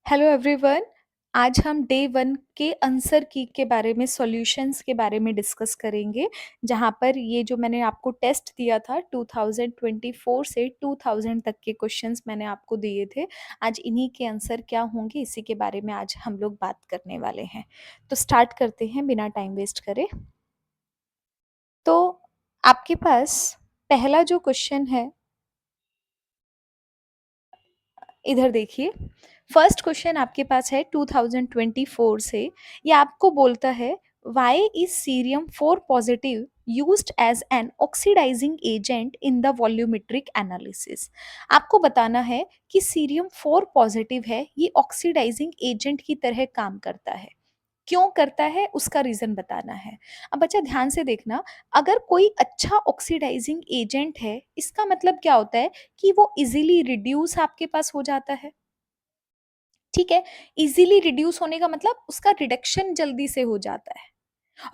Hello everyone. आज हम day one के आंसर की के बारे में सॉल्यूशंस के बारे में डिस्कस करेंगे। जहाँ पर ये जो मैंने आपको टेस्ट दिया था 2024 से 2000 तक के क्वेश्चंस मैंने आपको दिए थे। आज इन्हीं के आंसर क्या होंगे इसी के बारे में आज हम लोग बात करने वाले हैं। तो स्टार्ट करते हैं बिना टाइम वेस्ट करे। तो आपके पास पहला जो क्वेश्चन है, इधर देखिए। फर्स्ट क्वेश्चन आपके पास है 2024 से। ये आपको बोलता है why is cerium 4 positive used as an oxidising agent in the volumetric analysis. आपको बताना है कि सीरियम 4 पॉजिटिव है, ये ऑक्सीडाइजिंग एजेंट की तरह काम करता है। क्यों करता है उसका रीजन बताना है। अब बच्चा ध्यान से देखना, अगर कोई अच्छा ऑक्सीडाइजिंग एजेंट है इसका मतलब क्या होता है कि वो इजीली रिड्यूस आपके पास हो जाता है। ठीक है, इजीली रिड्यूस होने का मतलब उसका रिडक्शन जल्दी से हो जाता है।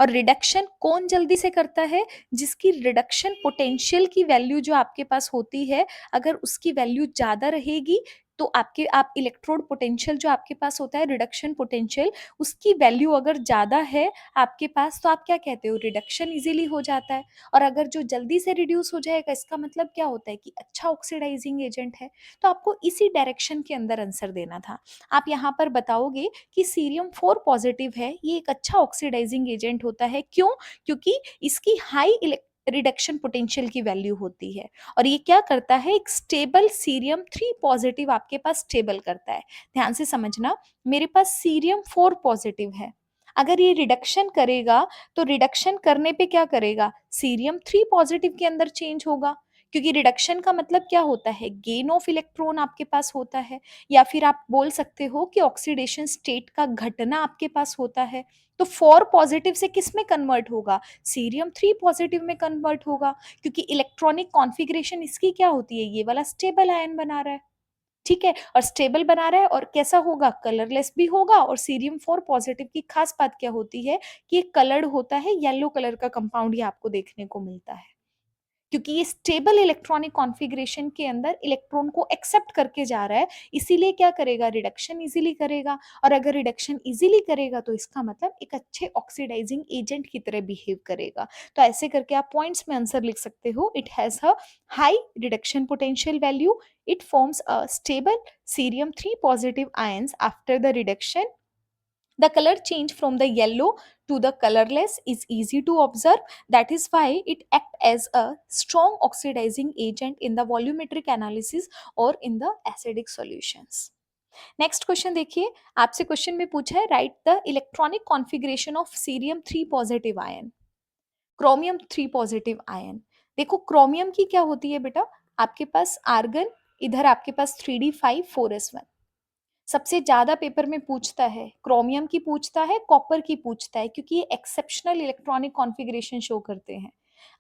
और रिडक्शन कौन जल्दी से करता है? जिसकी रिडक्शन पोटेंशियल की वैल्यू जो आपके पास होती है, अगर उसकी वैल्यू ज्यादा रहेगी तो आप इलेक्ट्रोड पोटेंशियल जो आपके पास होता है, रिडक्शन पोटेंशियल, उसकी वैल्यू अगर ज्यादा है आपके पास तो आप क्या कहते हो, रिडक्शन इजीली हो जाता है। और अगर जो जल्दी से रिड्यूस हो जाएगा इसका मतलब क्या होता है कि अच्छा ऑक्सीडाइजिंग एजेंट है। तो आपको इसी डायरेक्शन के अंदर आंसर देना था। आप यहाँ पर बताओगे कि सीरियम 4 पॉजिटिव है, ये एक अच्छा ऑक्सीडाइजिंग एजेंट होता है। क्यों? क्योंकि इसकी हाई रिडक्शन पोटेंशियल की वैल्यू होती है। और ये क्या करता है, एक स्टेबल सीरियम 3 पॉजिटिव आपके पास स्टेबल करता है। ध्यान से समझना, मेरे पास सीरियम 4 पॉजिटिव है, अगर ये रिडक्शन करेगा तो रिडक्शन करने पे क्या करेगा, सीरियम 3 पॉजिटिव के अंदर चेंज होगा। क्योंकि रिडक्शन का मतलब क्या होता है, गेन ऑफ इलेक्ट्रॉन आपके पास होता है। या फिर आप बोल सकते हो कि ऑक्सीडेशन स्टेट का घटना आपके पास होता है। तो 4 पॉजिटिव से किस में कन्वर्ट होगा, सीरियम 3 पॉजिटिव में कन्वर्ट होगा। क्योंकि इलेक्ट्रॉनिक कॉन्फ़िगरेशन इसकी क्या होती है, ये वाला स्टेबल आयन बना रहा है। ठीक है, और स्टेबल बना रहा है और कैसा होगा, कलरलेस भी होगा। और सीरियम 4 पॉजिटिव की खास बात क्या होती है कि ये कलर्ड होता है, येलो कलर का कंपाउंड ये आपको देखने को मिलता है। क्योंकि ये स्टेबल इलेक्ट्रॉनिक कॉन्फ़िगरेशन के अंदर इलेक्ट्रॉन को एक्सेप्ट करके जा रहा है, इसीलिए क्या करेगा, रिडक्शन इजीली करेगा। और अगर रिडक्शन इजीली करेगा तो इसका मतलब एक अच्छे ऑक्सीडाइजिंग एजेंट की तरह बिहेव करेगा। तो ऐसे करके आप पॉइंट्स में आंसर लिख सकते हो, it has a high reduction potential value, it forms a stable cerium 3 positive ions after the reduction. The color change from the yellow to the colorless is easy to observe. That is why it acts as a strong oxidizing agent in the volumetric analysis or in the acidic solutions. Next question देखिए, आपसे question में पूछा है write the electronic configuration of cerium 3 positive ion, chromium 3 positive ion. देखो chromium की क्या होती है बेटा, आपके पास आर्गन, इधर आपके पास 3d5 4s1। सबसे ज्यादा पेपर में पूछता है क्रोमियम की, पूछता है कॉपर की, पूछता है क्योंकि ये एक्सेप्शनल इलेक्ट्रॉनिक कॉन्फ़िगरेशन शो करते हैं।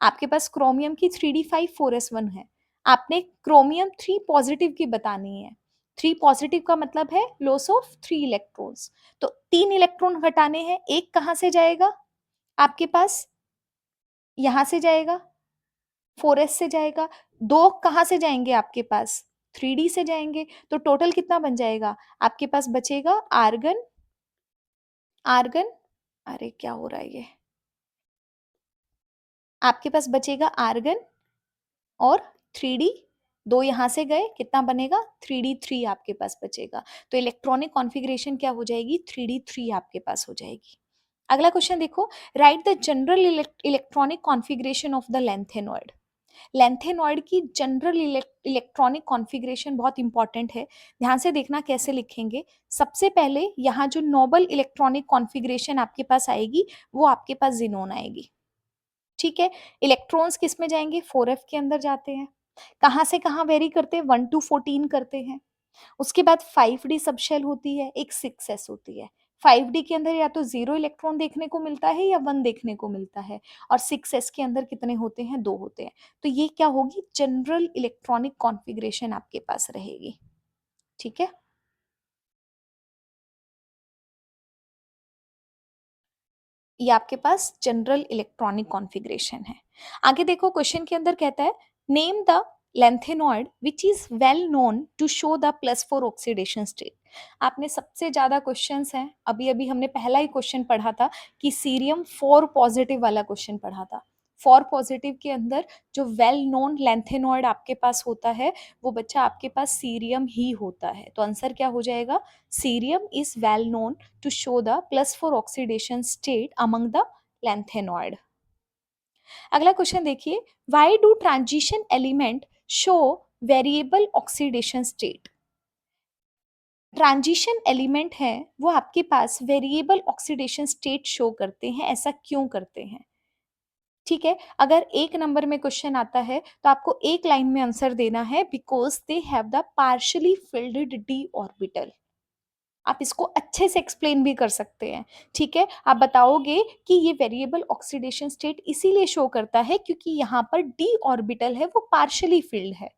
आपके पास क्रोमियम की 3d5 4s1 है, आपने क्रोमियम 3 पॉजिटिव की बतानी है। 3 पॉजिटिव का मतलब है लॉस ऑफ 3 इलेक्ट्रॉन्स। तो 3 इलेक्ट्रॉन घटाने हैं, एक कहां से जाएगा आपके पास, यहां से जाएगा, 4s से जाएगा। दो कहां से जाएंगे आपके पास, 3d से जाएंगे। तो टोटल कितना बन जाएगा, आपके पास बचेगा आर्गन, आर्गन, अरे क्या हो रहा है ये, आपके पास बचेगा आर्गन और 3d, दो यहां से गए, कितना बनेगा 3d3 आपके पास बचेगा। तो इलेक्ट्रॉनिक कॉन्फ़िगरेशन क्या हो जाएगी, 3d3 आपके पास हो जाएगी। अगला क्वेश्चन देखो, right the general electronic configuration of the lanthanoid. Lanthanoid की जनरल इलेक्ट्रॉनिक कॉन्फ़िगरेशन बहुत इंपॉर्टेंट है। ध्यान से देखना कैसे लिखेंगे। सबसे पहले यहाँ जो नोबल इलेक्ट्रॉनिक कॉन्फ़िगरेशन आपके पास आएगी वो आपके पास जिनोन आएगी। ठीक है, इलेक्ट्रॉन्स किस में जाएंगे, 4f के अंदर जाते हैं। कहाँ से कहाँ वेरी करते हैं, 1 to 14 करते हैं। उसके बाद 5d सब शेल होती है, एक 6s होती है। 5d के अंदर या तो 0 इलेक्ट्रॉन देखने को मिलता है या 1 देखने को मिलता है। और 6s के अंदर कितने होते हैं, 2 होते हैं। तो ये क्या होगी, जनरल इलेक्ट्रॉनिक कॉन्फ़िगरेशन आपके पास रहेगी। ठीक है, ये आपके पास जनरल इलेक्ट्रॉनिक कॉन्फ़िगरेशन है। आगे देखो क्वेश्चन के अंदर कहता है name the lanthanide which is well known to show the +4 oxidation state. आपने सबसे ज्यादा क्वेश्चंस हैं, अभी अभी हमने पहला ही क्वेश्चन पढ़ा था कि सीरियम 4 पॉजिटिव वाला क्वेश्चन पढ़ा था। 4 पॉजिटिव के अंदर जो वेल नोन लैंथेनॉइड आपके पास होता है वो बच्चा आपके पास सीरियम ही होता है। तो आंसर क्या हो जाएगा? Cerium is well known to show the +4 oxidation state among the lanthanoid. अगला क्वेश्चन देखिए, why do transition element show variable oxidation state? Transition element है वो आपके पास वेरिएबल ऑक्सीडेशन स्टेट शो करते हैं, ऐसा क्यों करते हैं? ठीक है, अगर एक नंबर में क्वेश्चन आता है तो आपको एक लाइन में आंसर देना है, because they have the partially field D orbital. आप इसको अच्छे से एक्सप्लेन भी कर सकते हैं। ठीक है, आप बताओगे कि ये वेरिएबल ऑक्सीडेशन स्टेट इसीलिए शो करता है क्योंकि यहाँ पर डी ऑर्बिटल है वो पार्शियली फिल्ड है,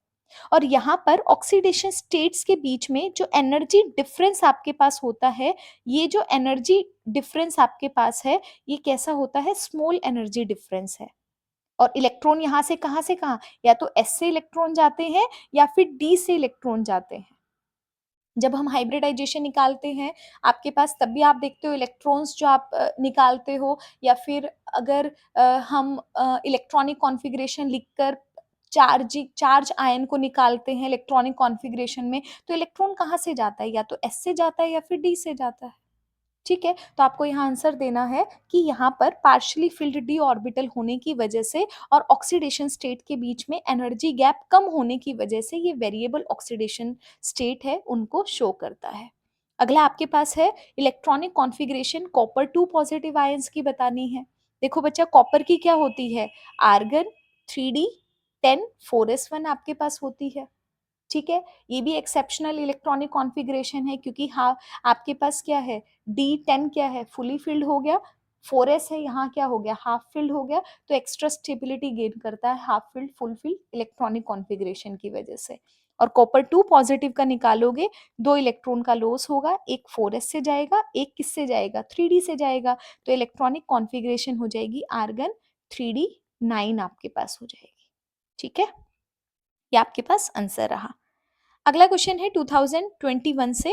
और यहाँ पर ऑक्सीडेशन स्टेट्स के बीच में जो एनर्जी डिफरेंस आपके पास होता है, ये जो एनर्जी डिफरेंस आपके पास है ये कैसा होता है? स्मॉल एनर्जी डिफरेंस है। और इलेक्ट्रॉन यहाँ से कहाँ, या तो एस से इलेक्ट्रॉन जाते हैं या फिर डी से इलेक्ट्रॉन जाते हैं। जब हम हाइब्रिडाइजेशन निकालते हैं आपके पास, तब भी आप देखते हो इलेक्ट्रॉन्स जो आप निकालते हो, या फिर अगर हम इलेक्ट्रॉनिक कॉन्फ़िगरेशन लिखकर चार्ज आयन को निकालते हैं इलेक्ट्रॉनिक कॉन्फ़िगरेशन में, तो इलेक्ट्रॉन कहाँ से जाता है? या तो एस से जाता है या फिर डी से जाता है। ठीक है, तो आपको यहाँ आंसर देना है कि यहाँ पर पार्शियली फिल्ड डी ऑर्बिटल होने की वजह से और ऑक्सीडेशन स्टेट के बीच में एनर्जी गैप कम होने की वजह से ये वेरिएबल ऑक्सीडेशन स्टेट है उनको शो करता है। अगला आपके पास है electronic configuration copper 2 positive ions की बतानी है। देखो बच्चा, कॉपर की क्या होती है? आर्गन 3d10 4s1 आपके पास होती है। ठीक है, ये भी एक्सेप्शनल इलेक्ट्रॉनिक कॉन्फ़िगरेशन है क्योंकि हाँ, आपके पास क्या है? D10 क्या है? फुली फिल्ड हो गया, 4s है यहाँ क्या हो गया? हाफ फिल्ड हो गया, तो एक्स्ट्रा स्टेबिलिटी गेन करता है half filled full field electronic configuration की वजह से। और कॉपर 2 पॉजिटिव का निकालोगे, 2 इलेक्ट्रॉन का लॉस होगा, एक 4s से जाएगा, एक किससे जाएगा? 3d से जाएगा, तो इलेक्ट्रॉनिक कॉन्फ़िगरेशन हो जाएगी आर्गन 3d9 आपके पास हो जाएगी। ठीक है, ये आपके पास आंसर रहा। अगला क्वेश्चन है 2021 से।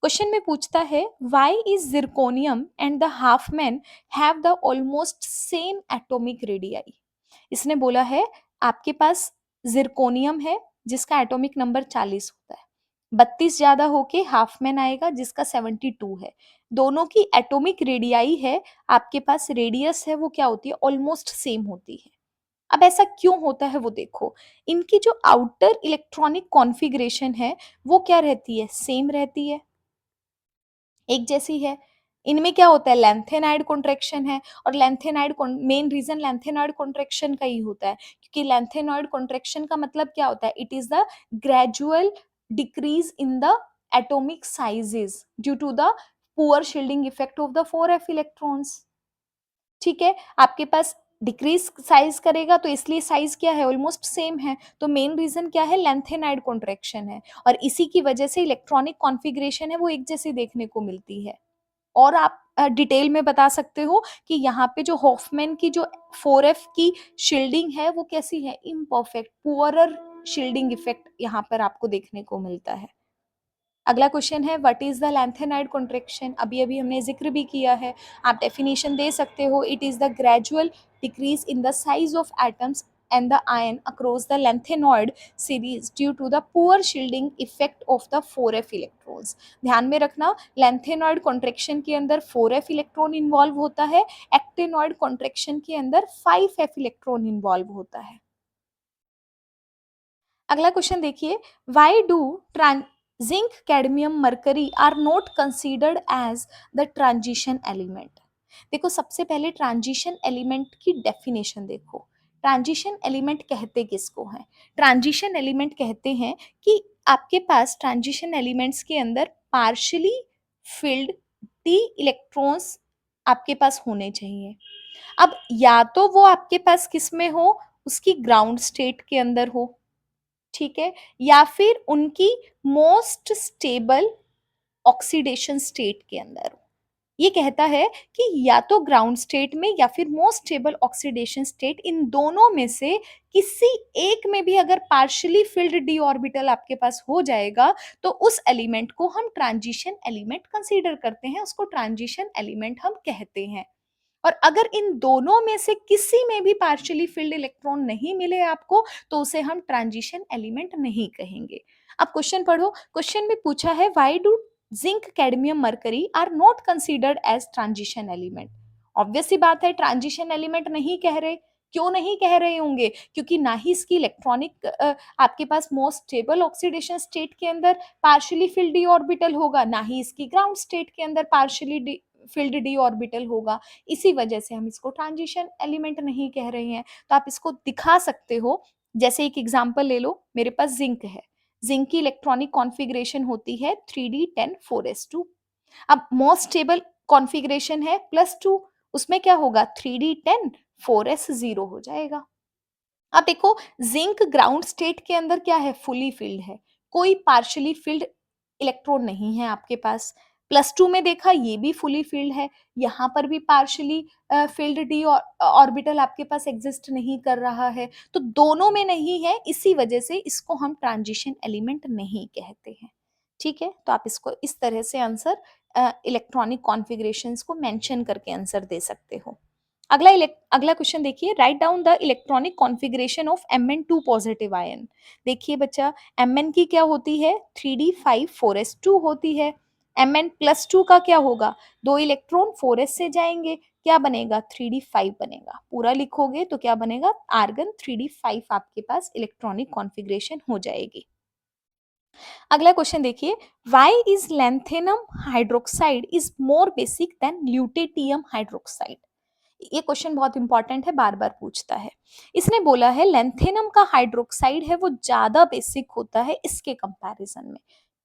क्वेश्चन में पूछता है, why is zirconium and the half man have the almost same atomic radii? इसने बोला है आपके पास जिरकोनियम है जिसका एटॉमिक नंबर 40 होता है, 32 ज्यादा होके हाफ मैन आएगा जिसका 72 है। दोनों की एटॉमिक रेडियाई है आपके पास, रेडियस है वो क्या होती है? ऑलमोस्ट सेम होती है। अब ऐसा क्यों होता है वो देखो, इनकी जो आउटर इलेक्ट्रॉनिक कॉन्फ़िगरेशन है वो क्या रहती है? सेम रहती है, एक जैसी है। इनमें क्या होता है? लैंथेनाइड कॉन्ट्रैक्शन है, और lanthanide main reason lanthanide contraction का ही होता है, क्योंकि लैंथेनाइड कॉन्ट्रैक्शन का मतलब क्या होता है? It is the gradual decrease in the atomic sizes due to the poor shielding effect of the 4f electrons. ठीक है, आपके पास डिक्रीज साइज करेगा तो इसलिए साइज क्या है? ऑलमोस्ट सेम है, तो मेन रीजन क्या है? लेंथेनाइड कॉन्ट्रैक्शन है, और इसी की वजह से इलेक्ट्रॉनिक कॉन्फ़िगरेशन है वो एक जैसी देखने को मिलती है। और आप डिटेल में बता सकते हो कि यहाँ पे जो हॉफमैन की जो 4f की शील्डिंग है वो कैसी है? इम्परफेक्ट, पुअरर शील्डिंग इफेक्ट यहाँ पर आपको देखने को मिलता है। अगला क्वेश्चन है, what is the lanthanide contraction? अभी अभी हमने जिक्र भी किया है, आप डेफिनेशन दे सकते हो। It is the gradual decrease in the size of atoms and the ion across the lanthanide series due to the poor shielding effect of the 4f electrons। ध्यान में रखना, lanthanide contraction के अंदर 4f इलेक्ट्रॉन इन्वॉल्व होता है, actinoid contraction के अंदर 5f electron involve होता है। अगला क्वेश्चन देखिए, why do zinc cadmium mercury are not considered as the transition element? देखो सबसे पहले ट्रांजिशन एलिमेंट की डेफिनेशन देखो। ट्रांजिशन एलिमेंट कहते किसको हैं? ट्रांजिशन एलिमेंट कहते हैं कि आपके पास ट्रांजिशन एलिमेंट्स के अंदर पार्शियली फिल्ड डी इलेक्ट्रॉन्स आपके पास होने चाहिए। अब या तो वो आपके पास किस में हो? उसकी ग्राउंड स्टेट के अंदर हो, ठीक है, या फिर उनकी मोस्ट स्टेबल ऑक्सीडेशन स्टेट के अंदर हो। ये कहता है कि या तो ग्राउंड स्टेट में या फिर मोस्ट स्टेबल ऑक्सीडेशन स्टेट, इन दोनों में से किसी एक में भी अगर पार्शियली फिल्ड डी ऑर्बिटल आपके पास हो जाएगा तो उस एलिमेंट को हम ट्रांजिशन एलिमेंट कंसीडर करते हैं, उसको ट्रांजिशन एलिमेंट हम कहते हैं। और अगर इन दोनों में से किसी में भी पार्शियली फिल्ड इलेक्ट्रॉन नहीं मिले आपको तो उसे हम ट्रांजिशन एलिमेंट नहीं कहेंगे। अब क्वेश्चन पढ़ो। क्वेश्चन में पूछा है why do zinc cadmium mercury are not considered as transition element. Obvious सी बात है, ट्रांजिशन एलिमेंट नहीं कह रहे। क्यों नहीं कह रहे होंगे? क्योंकि ना ही इसकी इलेक्ट्रॉनिक आपके पास मोस्ट स्टेबल ऑक्सीडेशन स्टेट के अंदर पार्शियली फिल्ड डी ऑर्बिटल होगा, ना ही इसकी ग्राउंड स्टेट के अंदर पार्शियली फिल्ड डी ऑर्बिटल होगा। इसी वजह से हम इसको ट्रांजिशन एलिमेंट नहीं कह रहे हैं। तो आप इसको दिखा सकते हो। जैसे एक एग्जांपल ले लो, मेरे पास जिंक है। जिंक की इलेक्ट्रॉनिक कॉन्फ़िगरेशन होती है 3d10 4s2। अब मोस्ट स्टेबल कॉन्फ़िगरेशन है +2, उसमें क्या होगा 3d10 4s0 हो जाएगा। अब देखो, जिंक ग्राउंड स्टेट के अंदर क्या है, फुली फिल्ड है, कोई पार्शियली फिल्ड इलेक्ट्रॉन नहीं है आपके पास। +2 में देखा, ये भी फुली फिल्ड है, यहाँ पर भी पार्शियली फिल्ड डी ऑर्बिटल आपके पास एग्जिस्ट नहीं कर रहा है, तो दोनों में नहीं है, इसी वजह से इसको हम ट्रांजिशन एलिमेंट नहीं कहते हैं। ठीक है, तो आप इसको इस तरह से आंसर इलेक्ट्रॉनिक कॉन्फ़िगरेशंस को मेंशन करके आंसर दे सकते हो। अगला क्वेश्चन देखिए, write down the electronic configuration of Mn2 positive ion. देखिए बच्चा, Mn की क्या होती है 3d5 4s2 होती है। Mn+2 का क्या होगा, 2 इलेक्ट्रॉन 4s से जाएंगे, क्या बनेगा 3d5 बनेगा। पूरा लिखोगे तो क्या बनेगा, आर्गन 3d5 आपके पास इलेक्ट्रॉनिक कॉन्फ़िगरेशन हो जाएगी। अगला क्वेश्चन देखिए, why is lanthanum hydroxide is more basic than lutetium hydroxide. ये क्वेश्चन बहुत इंपॉर्टेंट है, बार बार पूछता है। इसने बोला है लैंथेनम का हाइड्रोक्साइड है वो ज्यादा बेसिक होता है इसके कंपैरिजन में।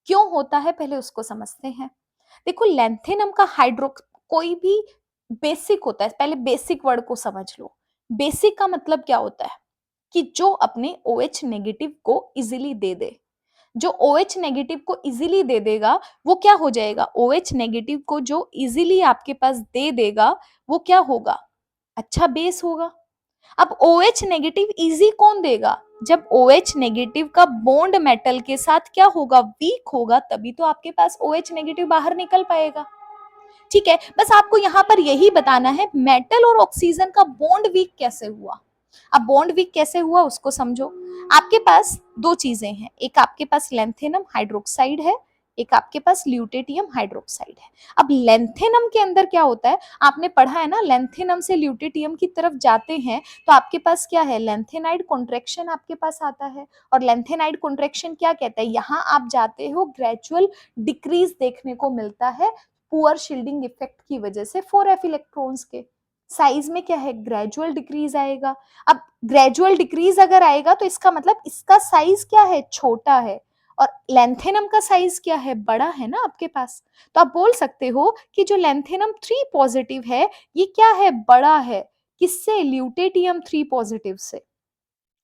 क्यों होता है, पहले उसको समझते हैं। देखो, लैंथेनम का हाइड्रो कोई भी बेसिक होता है, पहले बेसिक वर्ड को समझ लो। बेसिक का मतलब क्या होता है कि जो अपने OH नेगेटिव को इजीली दे दे। जो OH नेगेटिव को इजीली दे देगा वो क्या हो जाएगा, OH नेगेटिव को जो इजीली आपके पास दे देगा वो क्या होगा, अच्छा बेस होगा। अब OH नेगेटिव इजी कौन देगा, जब OH नेगेटिव का बॉन्ड मेटल के साथ क्या होगा, वीक होगा, तभी तो आपके पास OH नेगेटिव बाहर निकल पाएगा। ठीक है, बस आपको यहाँ पर यही बताना है मेटल और ऑक्सीजन का बॉन्ड वीक कैसे हुआ। अब बॉन्ड वीक कैसे हुआ उसको समझो। आपके पास दो चीजें हैं, एक आपके पास लैंथेनम हाइड्रोक्साइड है, एक आपके पास ल्यूटेटियम हाइड्रोक्साइड है। अब लैंथेनम के अंदर क्या होता है, आपने पढ़ा है ना, लैंथेनम से ल्यूटेटियम की तरफ जाते हैं तो आपके पास क्या है, लैंथेनाइड कॉन्ट्रैक्शन आपके पास आता है। और लैंथेनाइड कॉन्ट्रैक्शन क्या कहता है, यहाँ आप जाते हो ग्रेजुअल डिक्रीज देखने को मिलता है पुअर शील्डिंग इफेक्ट की वजह से 4f इलेक्ट्रॉन्स के साइज में क्या है, ग्रेजुअल डिक्रीज आएगा। अब ग्रेजुअल डिक्रीज अगर आएगा तो इसका मतलब इसका साइज क्या है, छोटा है, और लैंथेनम का साइज क्या है, बड़ा है ना आपके पास। तो आप बोल सकते हो कि जो लैंथेनम 3 पॉजिटिव है ये क्या है, बड़ा है, किससे, ल्यूटेटियम 3 पॉजिटिव से।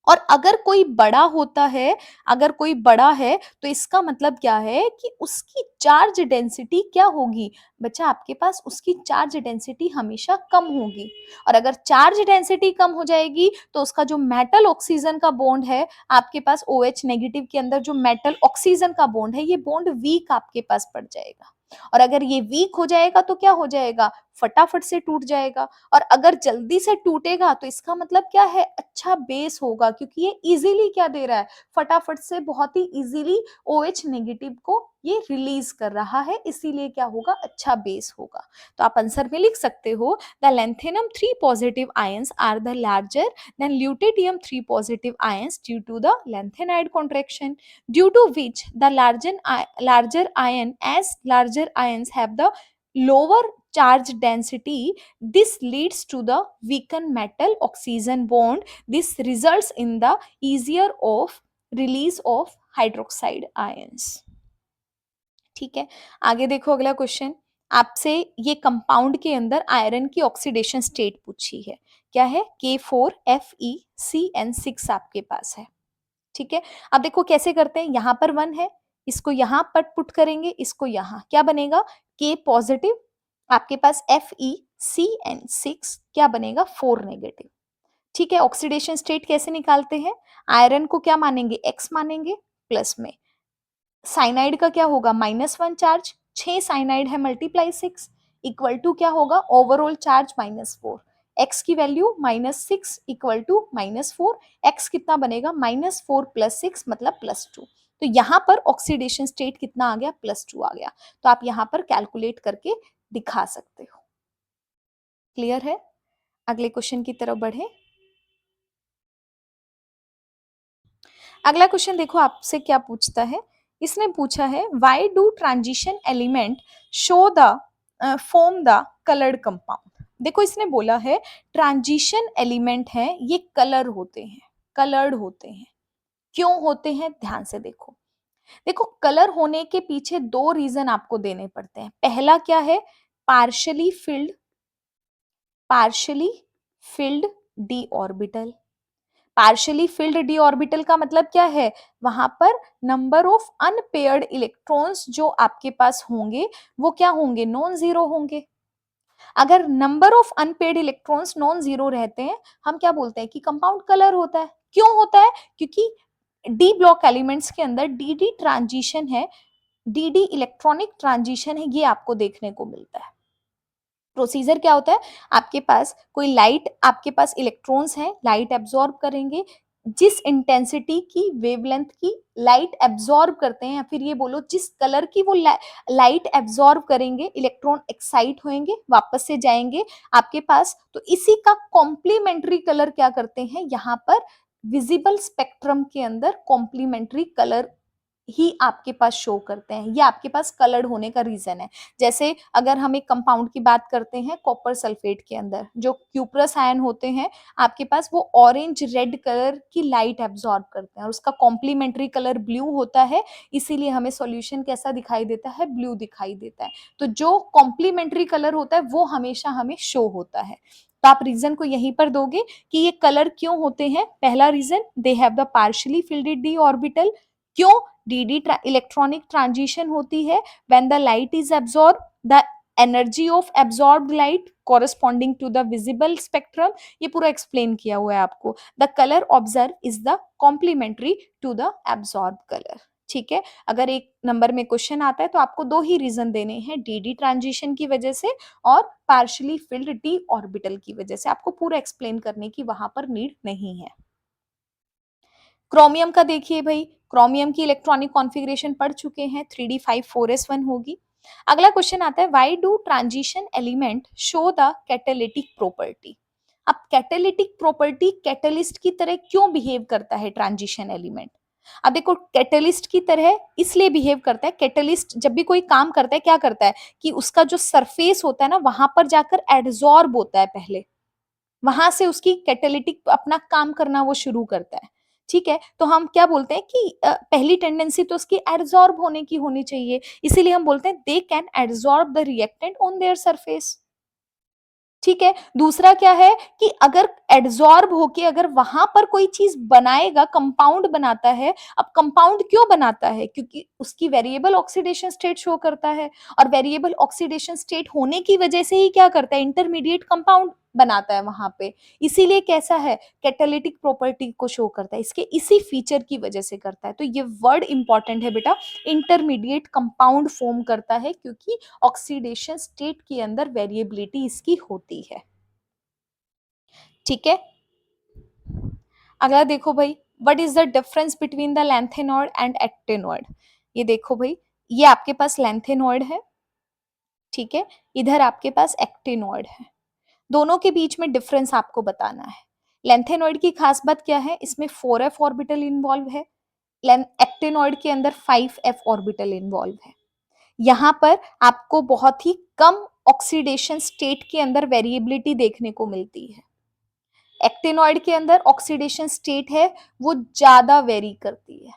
और अगर कोई बड़ा होता है, अगर कोई बड़ा है तो इसका मतलब क्या है कि उसकी चार्ज डेंसिटी क्या होगी बच्चा, आपके पास उसकी चार्ज डेंसिटी हमेशा कम होगी। और अगर चार्ज डेंसिटी कम हो जाएगी तो उसका जो मेटल ऑक्सीजन का बॉन्ड है आपके पास OH नेगेटिव के अंदर जो मेटल ऑक्सीजन का बॉन्ड है ये बॉन्ड वीक आपके पास पड़ जाएगा। और अगर ये वीक हो जाएगा तो क्या हो जाएगा, फटाफट से टूट जाएगा। और अगर जल्दी से टूटेगा तो इसका मतलब क्या है, अच्छा बेस होगा, क्योंकि ये इजीली क्या दे रहा है, फटाफट से बहुत ही इजीली OH नेगेटिव को ये रिलीज कर रहा है, इसीलिए क्या होगा, अच्छा बेस होगा। तो आप आंसर में लिख सकते हो the lanthanum 3 positive ions are the larger than lutetium 3 positive ions due to the lanthanide contraction, due to which the larger ion as larger ions have the lower charge density. This leads to the weakened metal oxygen bond. This results in the easier of release of hydroxide ions. ठीक है, आगे देखो अगला question. आपसे ये compound के अंदर iron की ऑक्सीडेशन स्टेट पूछी है, क्या है, K4FeCN6 आपके पास है। ठीक है, अब देखो कैसे करते हैं, यहाँ पर 1 है, इसको यहाँ पर पुट करेंगे, इसको यहाँ क्या बनेगा, K पॉजिटिव आपके पास FeCN6 क्या बनेगा 4 नेगेटिव। ठीक है, ऑक्सीडेशन स्टेट कैसे निकालते हैं, आयरन को क्या मानेंगे X मानेंगे प्लस में, साइनाइड का क्या होगा -1 चार्ज, 6 साइनाइड है मल्टीप्लाई 6 इक्वल टू क्या होगा ओवरऑल चार्ज -4, एक्स की वैल्यू -6 इक्वल टू -4, एक्स कितना बनेगा -4 + 6 मतलब +2। तो यहाँ पर ऑक्सीडेशन स्टेट कितना आ गया +2 आ गया। तो आप यहाँ पर कैलकुलेट करके दिखा सकते हो। क्लियर है? अगले क्वेश्चन की तरफ बढ़े। अगला क्वेश्चन देखो आपसे क्या पूछता है, इसने पूछा है why do transition element show the form the coloured compound. देखो इसने बोला है ट्रांजिशन एलिमेंट है ये कलर होते हैं, कलर्ड होते हैं। क्यों होते हैं ध्यान से देखो। देखो कलर होने के पीछे दो रीजन आपको देने पड़ते हैं। पहला क्या है, partially field, partially field D orbital. Partially field D orbital का मतलब क्या है, वहां पर नंबर ऑफ अनपेयर्ड इलेक्ट्रॉन्स जो आपके पास होंगे वो क्या होंगे, नॉन जीरो होंगे। अगर number of unpaired electrons non zero रहते हैं हम क्या बोलते हैं कि कंपाउंड कलर होता है। क्यों होता है, क्योंकि डी ब्लॉक एलिमेंट्स के अंदर डी डी ट्रांजिशन है, डी डी इलेक्ट्रॉनिक ट्रांजिशन है, ये आपको देखने को मिलता है। प्रोसीजर क्या होता है, आपके पास कोई लाइट, आपके पास इलेक्ट्रॉन्स हैं, लाइट एब्जॉर्ब करेंगे, जिस इंटेंसिटी की वेवलेंथ की लाइट एब्जॉर्ब करते हैं, या फिर ये बोलो जिस कलर की वो लाइट एब्जॉर्ब करेंगे, इलेक्ट्रॉन एक्साइट होंगे वापस से जाएंगे आपके पास। तो इसी का कॉम्प्लीमेंट्री कलर क्या करते हैं, यहाँ पर विजिबल स्पेक्ट्रम के अंदर कॉम्प्लीमेंट्री कलर ही आपके पास शो करते हैं। ये आपके पास कलर्ड होने का रीजन है। जैसे अगर हम एक कंपाउंड की बात करते हैं कॉपर सल्फेट के अंदर जो क्यूप्रस आयन होते हैं आपके पास, वो ऑरेंज रेड कलर की लाइट एब्जॉर्ब करते हैं और उसका कॉम्प्लीमेंट्री कलर ब्लू होता है, इसीलिए हमें सॉल्यूशन कैसा दिखाई देता है, ब्लू दिखाई देता है। तो जो कॉम्प्लीमेंट्री कलर होता है वो हमेशा हमें शो होता है। तो आप रीजन को यहीं पर दोगे कि ये कलर क्यों होते हैं। पहला reason, they have the partially filled D orbital. क्यों, डी इलेक्ट्रॉनिक ट्रांजिशन होती है when the light is absorb, the energy of absorbed light corresponding to the visible spectrum. ये पूरा एक्सप्लेन किया हुआ है आपको। The colour observe is the complementary to the absorb colour. ठीक है, अगर एक नंबर में क्वेश्चन आता है तो आपको दो ही रीजन देने हैं, डी डी ट्रांजिशन की वजह से और पार्शियली फिल्ड डी ऑर्बिटल की वजह से। आपको पूरा एक्सप्लेन करने की वहां पर नीड नहीं है। क्रोमियम का देखिए भाई, क्रोमियम की इलेक्ट्रॉनिक कॉन्फ़िगरेशन पढ़ चुके हैं, 3d5 4s1 होगी। अगला क्वेश्चन आता है why do transition element show the catalytic property. अब कैटालिटिक प्रॉपर्टी कैटलिस्ट की तरह क्यों बिहेव करता है ट्रांजिशन एलिमेंट। अब देखो कैटलिस्ट की तरह इसलिए बिहेव करता है, कैटलिस्ट जब भी कोई काम करता है क्या करता है कि उसका जो सरफेस होता है ना वहां पर जाकर एडजॉर्ब होता है, पहले वहां से उसकी कैटालिटिक अपना काम करना वो शुरू करता है। ठीक है, तो हम क्या बोलते हैं कि पहली टेंडेंसी तो उसकी एडजॉर्ब होने की होनी चाहिए, इसीलिए हम बोलते हैं they can adsorb the reactant on their surface. ठीक है, दूसरा क्या है कि अगर एडजॉर्ब होके अगर वहां पर कोई चीज बनाएगा, कंपाउंड बनाता है। अब कंपाउंड क्यों बनाता है, क्योंकि उसकी वेरिएबल ऑक्सीडेशन स्टेट शो करता है, और वेरिएबल ऑक्सीडेशन स्टेट होने की वजह से ही क्या करता है, इंटरमीडिएट कंपाउंड बनाता है वहां पे। इसीलिए कैसा है, कैटालिटिक प्रॉपर्टी को शो करता है, इसके इसी फीचर की वजह से करता है। तो ये वर्ड इंपॉर्टेंट है बेटा, इंटरमीडिएट कंपाउंड फॉर्म करता है क्योंकि ऑक्सीडेशन स्टेट के अंदर वेरिएबिलिटी इसकी होती है। ठीक है, अगला देखो भाई, what is the difference between the lanthanoid and actinoid. ये देखो भाई, ये आपके पास लैंथेनॉइड है, ठीक है, इधर आपके पास एक्टिनॉइड है। दोनों के बीच में डिफरेंस आपको बताना है। लैंथेनॉइड की खास बात क्या है, इसमें 4f ऑर्बिटल इन्वॉल्व है, एक्टिनॉइड के अंदर 5f ऑर्बिटल इन्वॉल्व है। यहाँ पर आपको बहुत ही कम ऑक्सीडेशन स्टेट के अंदर वेरिएबिलिटी देखने को मिलती है। एक्टिनॉइड के अंदर ऑक्सीडेशन स्टेट है वो ज्यादा वेरी करती है।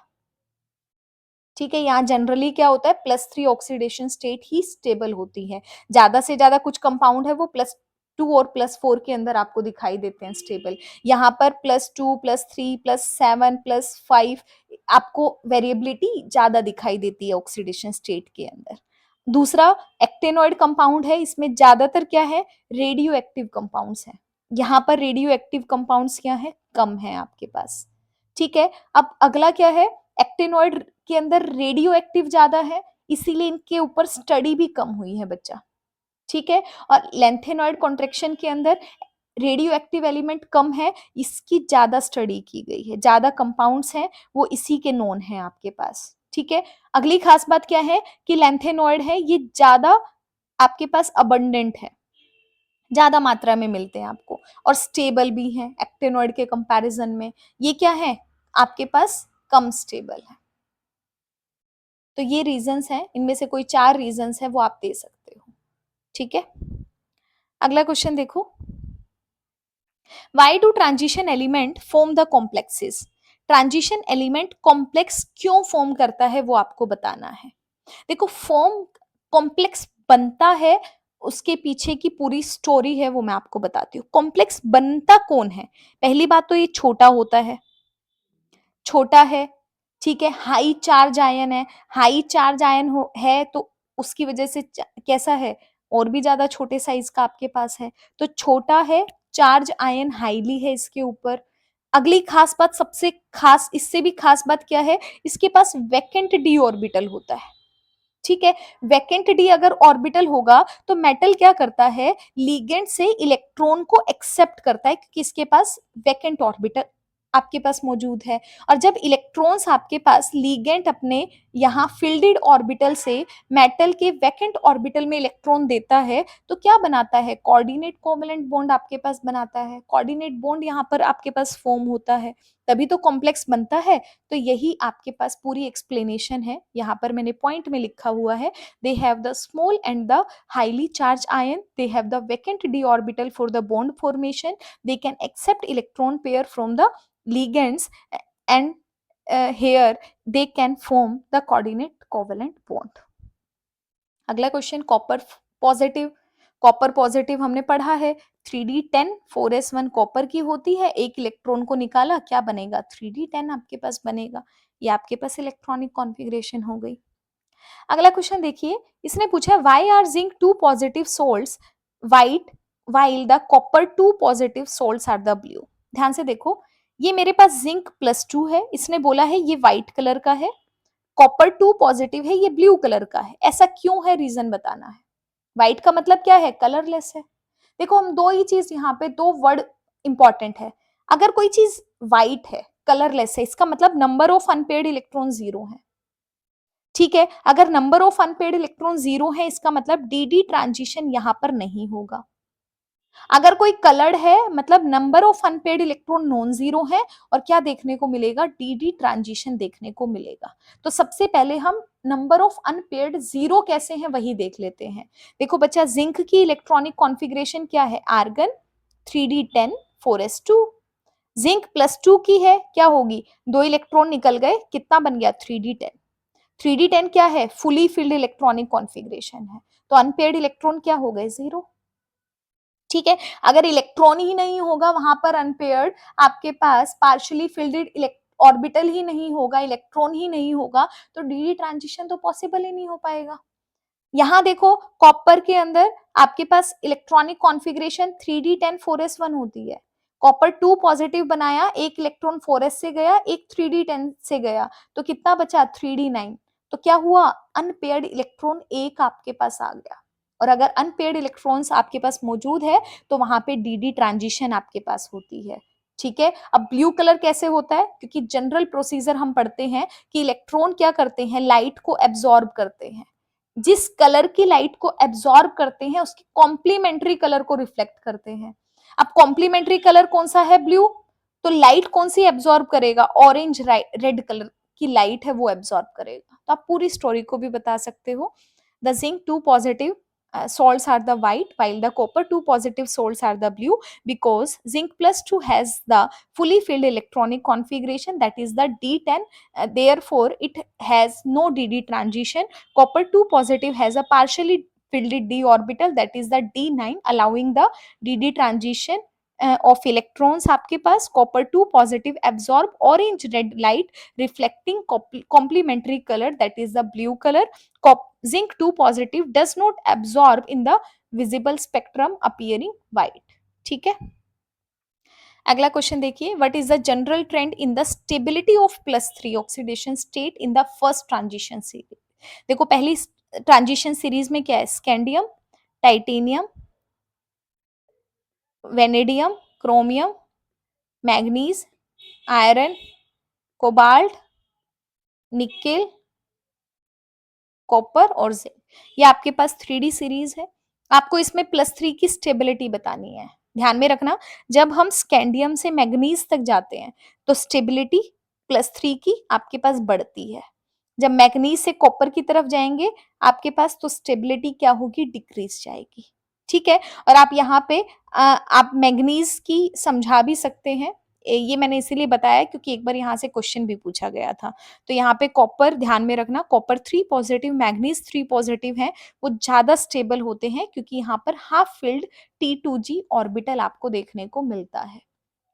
ठीक है, यहाँ जनरली क्या होता है, +3 ऑक्सीडेशन स्टेट ही स्टेबल होती है। ज्यादा से ज्यादा कुछ कंपाउंड है वो +2 और +4 के अंदर आपको दिखाई देते हैं स्टेबल। यहाँ पर +2 +3 +7 +5 आपको वेरिएबिलिटी ज्यादा दिखाई देती है ऑक्सीडेशन स्टेट के अंदर। दूसरा एक्टेनॉइड कंपाउंड है, इसमें ज्यादातर क्या है, रेडियो एक्टिव कंपाउंड्स हैं। यहाँ पर रेडियो एक्टिव कंपाउंड्स क्या है, कम है आपके पास। ठीक है, अब अगला क्या है, एक्टेनॉइड के अंदर रेडियो एक्टिव ज्यादा है, इसीलिए इनके ऊपर स्टडी भी कम हुई है बच्चा। ठीक है, और लेंथेनॉइड कॉन्ट्रेक्शन के अंदर रेडियो एक्टिव एलिमेंट कम है, इसकी ज्यादा स्टडी की गई है, ज्यादा कंपाउंड्स हैं वो इसी के नोन है आपके पास। ठीक है, अगली खास बात क्या है कि लेंथेनॉइड है ये ज्यादा आपके पास अबंडेंट है, ज्यादा मात्रा में मिलते हैं आपको, और स्टेबल भी हैं एक्टेनॉइड के कंपैरिजन में। ये क्या है, आपके पास कम स्टेबल है। तो ये रीजंस हैं, इनमें से कोई 4 रीजंस है वो आप दे सकते हो। ठीक है, अगला क्वेश्चन देखो, Y do transition element form the complexes. Transition element complex क्यों फॉर्म करता है वो आपको बताना है। देखो, फॉर्म कॉम्प्लेक्स बनता है, उसके पीछे की पूरी स्टोरी है वो मैं आपको बताती हूँ। कॉम्प्लेक्स बनता कौन है, पहली बात तो ये छोटा होता है, छोटा है। ठीक है, हाई चार्ज आयन है, हाई चार्ज आयन है तो उसकी वजह से कैसा है, और भी ज्यादा छोटे साइज का आपके पास है, तो छोटा है, चार्ज आयन हाईली है इसके ऊपर। अगली खास बात, सबसे खास, इससे भी खास बात क्या है, इसके पास वैकेंट डी ऑर्बिटल होता है। ठीक है, वैकेंट डी अगर ऑर्बिटल होगा तो मेटल क्या करता है, लिगेंड से इलेक्ट्रॉन को एक्सेप्ट करता है, क्योंकि इसके पास वैकेंट ऑर्बिटल आपके पास मौजूद है। और जब इलेक्ट्रॉन्स आपके पास लिगेंड अपने यहाँ फिल्डेड ऑर्बिटल से मेटल के वैकेंट ऑर्बिटल में इलेक्ट्रॉन देता है, तो क्या बनाता है, कोऑर्डिनेट कोवैलेंट बॉन्ड आपके पास बनाता है। कोऑर्डिनेट बॉन्ड यहाँ पर आपके पास फॉर्म होता है, तभी तो कॉम्प्लेक्स बनता है। तो यही आपके पास पूरी एक्सप्लेनेशन है, यहाँ पर मैंने पॉइंट में लिखा हुआ है, they have the small and the highly charge ion, they have the vacant D orbital for the bond formation, they can accept electron pair from the ligands, and here they can form the coordinate covalent bond. अगला question, copper positive. Copper positive हमने पढ़ा है, 3d10 4s1 copper की होती है, एक electron को निकाला, क्या बनेगा, 3d10 आपके पास बनेगा। ये आपके पास इलेक्ट्रॉनिक कॉन्फ़िगरेशन हो गई। अगला क्वेश्चन देखिए, इसने पूछा है why are zinc 2 positive salts white while the copper 2 positive salts are the blue. ध्यान से देखो, ये मेरे पास जिंक +2 है, इसने बोला है ये व्हाइट कलर का है, कॉपर 2 पॉजिटिव है, ये ब्लू कलर का है। ऐसा क्यों है, रीजन बताना है। व्हाइट का मतलब क्या है, कलरलेस है। देखो, हम दो ही चीज यहाँ पे, दो वर्ड इंपॉर्टेंट है। अगर कोई चीज व्हाइट है, कलरलेस है, इसका मतलब नंबर ऑफ अनपेयर्ड इलेक्ट्रॉन 0 है। ठीक है, अगर नंबर ऑफ अनपेयर्ड इलेक्ट्रॉन 0 है, इसका मतलब डी ट्रांजिशन यहाँ पर नहीं होगा। अगर कोई कलर्ड है, मतलब number of unpaired electron non zero है, और क्या देखने को मिलेगा, डी ट्रांजिशन देखने को मिलेगा। तो सबसे पहले हम नंबर ऑफ अनपेयर्ड 0 कैसे हैं वही देख लेते हैं। देखो बच्चा, जिंक की इलेक्ट्रॉनिक कॉन्फ़िगरेशन क्या है, आर्गन 3d10 4s2। जिंक +2 की है, क्या होगी, 2 इलेक्ट्रॉन निकल गए, कितना बन गया, 3d10। 3d10 क्या है, फुली फिल्ड इलेक्ट्रॉनिक कॉन्फ़िगरेशन है, तो अनपेयर्ड इलेक्ट्रॉन क्या हो गए, 0। ठीक है, अगर इलेक्ट्रॉन ही नहीं होगा वहां पर अनपेयर्ड, आपके पास पार्शियली फिल्डेड ऑर्बिटल ही नहीं होगा, इलेक्ट्रॉन ही नहीं होगा, तो डी ट्रांजिशन तो पॉसिबल ही नहीं हो पाएगा। यहां देखो, कॉपर के अंदर आपके पास इलेक्ट्रॉनिक कॉन्फ़िगरेशन 3d10 4s1 होती है। कॉपर 2 पॉजिटिव बनाया, एक इलेक्ट्रॉन 4s से गया, एक 3d10 से गया, तो कितना बचा, 3d9। तो क्या हुआ, अनपेयर्ड इलेक्ट्रॉन एक आपके पास आ गया। और अगर अनपेयर्ड इलेक्ट्रॉन्स आपके पास मौजूद है तो वहां पे डी ट्रांजिशन आपके पास होती है। ठीक है, अब ब्लू कलर कैसे होता है, क्योंकि जनरल प्रोसीजर हम पढ़ते हैं कि इलेक्ट्रॉन क्या करते हैं, लाइट को एब्जॉर्ब करते हैं। जिस कलर की लाइट को एब्जॉर्ब करते हैं उसकी कॉम्प्लीमेंट्री कलर को रिफ्लेक्ट करते हैं। अब कॉम्प्लीमेंट्री कलर कौन सा है, ब्लू, तो लाइट कौन सी एब्जॉर्ब करेगा, ऑरेंज रेड कलर की लाइट है वो एब्जॉर्ब करेगा। तो आप पूरी स्टोरी को भी बता सकते हो। The zinc 2 positive salts are the white while the copper 2 positive salts are the blue, because zinc +2 has the fully filled electronic configuration, that is the d10, therefore it has no dd transition. Copper 2 positive has a partially filled d orbital, that is the d9, allowing the dd transition of electrons आपके पास, copper 2 positive absorb orange red light reflecting complementary colour that is the blue colour. Zinc 2 positive does not absorb in the visible spectrum appearing white. ठीक है. अगला question देखिए, what is the general trend in the stability of +3 oxidation state in the first transition series. देखो पहली transition series में क्या है, scandium, titanium, vanadium, chromium, manganese, iron, cobalt, nickel, copper और जिंक. ये आपके पास 3D सीरीज है. आपको इसमें +3 की स्टेबिलिटी बतानी है. ध्यान में रखना, जब हम स्कैंडियम से मैग्नीज तक जाते हैं तो स्टेबिलिटी +3 की आपके पास बढ़ती है. जब मैग्नीज से कॉपर की तरफ जाएंगे आपके पास तो स्टेबिलिटी क्या होगी, डिक्रीज जाएगी. ठीक है. और आप यहाँ पे आप मैग्नीज की समझा भी सकते हैं. ये मैंने इसीलिए बताया क्योंकि एक बार यहाँ से क्वेश्चन भी पूछा गया था. तो यहाँ पे कॉपर ध्यान में रखना, कॉपर 3 पॉजिटिव, मैग्नीज 3 पॉजिटिव है, वो ज्यादा स्टेबल होते हैं क्योंकि यहाँ पर हाफ फिल्ड T2G ऑर्बिटल आपको देखने को मिलता है.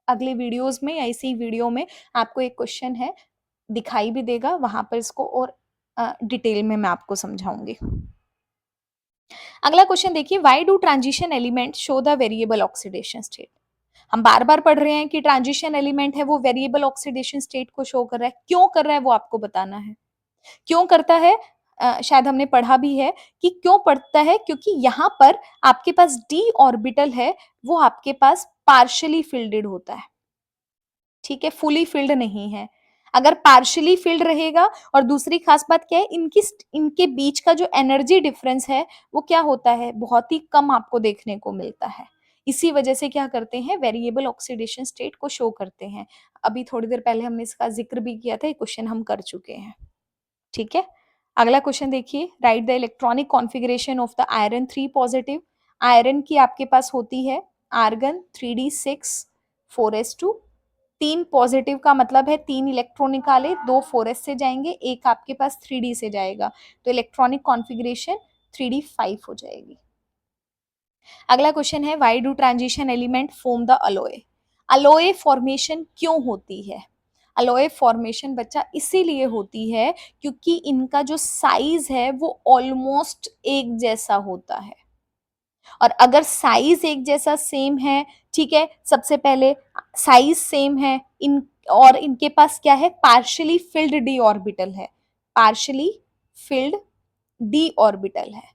अगले वीडियोस में या इसी वीडियो में आपको एक क्वेश्चन है, दिखाई भी देगा, वहां पर इसको और डिटेल में मैं आपको समझाऊंगी. अगला क्वेश्चन देखिए, why do transition element show the variable oxidation state. हम बार बार पढ़ रहे हैं कि ट्रांजिशन एलिमेंट है वो वेरिएबल ऑक्सीडेशन स्टेट को शो कर रहा है. क्यों कर रहा है वो आपको बताना है. क्यों करता है, शायद हमने पढ़ा भी है कि क्यों पढ़ता है, क्योंकि यहाँ पर आपके पास d ऑर्बिटल है वो आपके पास पार्शियली फिल्डेड होता है. ठीक है, फुली फिल्ड नहीं है. अगर पार्शियली फिल्ड रहेगा, और दूसरी खास बात क्या है, इनके बीच का जो एनर्जी डिफरेंस है वो क्या होता है, बहुत ही कम आपको देखने को मिलता है. इसी वजह से क्या करते हैं, वेरिएबल ऑक्सीडेशन स्टेट को शो करते हैं. अभी थोड़ी देर पहले हमने इसका जिक्र भी किया था, ये क्वेश्चन हम कर चुके हैं. ठीक है. अगला क्वेश्चन देखिए, right the electronic configuration of the iron 3 positive. Iron की आपके पास होती है आर्गन 3d6 4s2. 3 पॉजिटिव का मतलब है 3 इलेक्ट्रॉन निकाले, 2 4s से जाएंगे, एक आपके पास 3d से जाएगा, तो इलेक्ट्रॉनिक कॉन्फ़िगरेशन 3d5 हो जाएगी. अगला क्वेश्चन है, why do transition element form the alloy. Alloy formation क्यों होती है. अलोए फॉर्मेशन बच्चा इसीलिए होती है क्योंकि इनका जो साइज है वो ऑलमोस्ट एक जैसा होता है. और अगर साइज एक जैसा सेम है, ठीक है, सबसे पहले साइज सेम है इन, और इनके पास क्या है, पार्शियली फिल्ड डी ऑर्बिटल है. पार्शियली फिल्ड डी ऑर्बिटल है.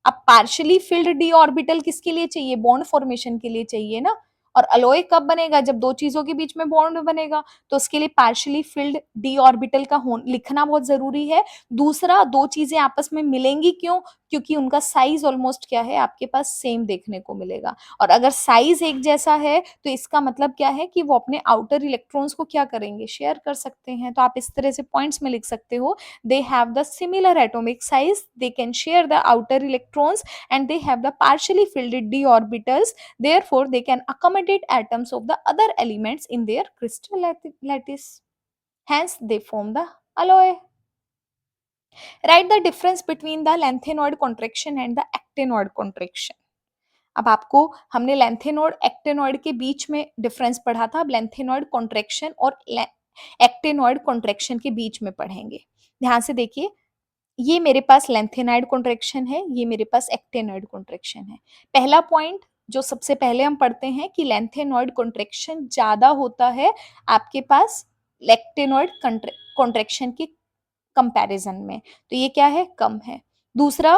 अब पार्शियली फिल्ड डी ऑर्बिटल किसके लिए चाहिए, बॉन्ड फॉर्मेशन के लिए चाहिए ना. और अलोय कब बनेगा, जब दो चीजों के बीच में बॉन्ड बनेगा, तो उसके लिए पार्शियली फिल्ड डी ऑर्बिटल का लिखना बहुत जरूरी है. दूसरा, दो चीजें आपस में मिलेंगी क्यों, क्योंकि उनका साइज ऑलमोस्ट क्या है, आपके पास सेम देखने को मिलेगा. और अगर साइज एक जैसा है तो इसका मतलब क्या है कि वो अपने आउटर इलेक्ट्रॉन्स को क्या करेंगे, शेयर कर सकते हैं. तो आप इस तरह से पॉइंट्स में लिख सकते हो, they have the similar atomic size, they can share the outer electrons, and they have the partially filled d orbitals, therefore they can accommodate atoms of the other elements in their crystal lattice, hence they form the alloy. Write the difference between the lengthenoid contraction and the actinoid contraction. अब आपको, हमने लेंथेनोड एक्टेनोइड के बीच में difference पढ़ा था, अब lanthanoid contraction और एक्टेनोइड contraction के बीच में पढ़ेंगे. ध्यान से देखिए, ये मेरे पास लेंथेनाइड कॉन्ट्रैक्शन है, ये मेरे पास एक्टेनॉइड कॉन्ट्रैक्शन है. पहला पॉइंट जो सबसे पहले हम पढ़ते हैं कि लेंथेनॉइड कॉन्ट्रैक्शन ज्यादा होता है आपके पास एक्टेनॉइड कॉन्ट्रैक्शन के कंपैरिजन में, तो ये क्या है, कम है. दूसरा,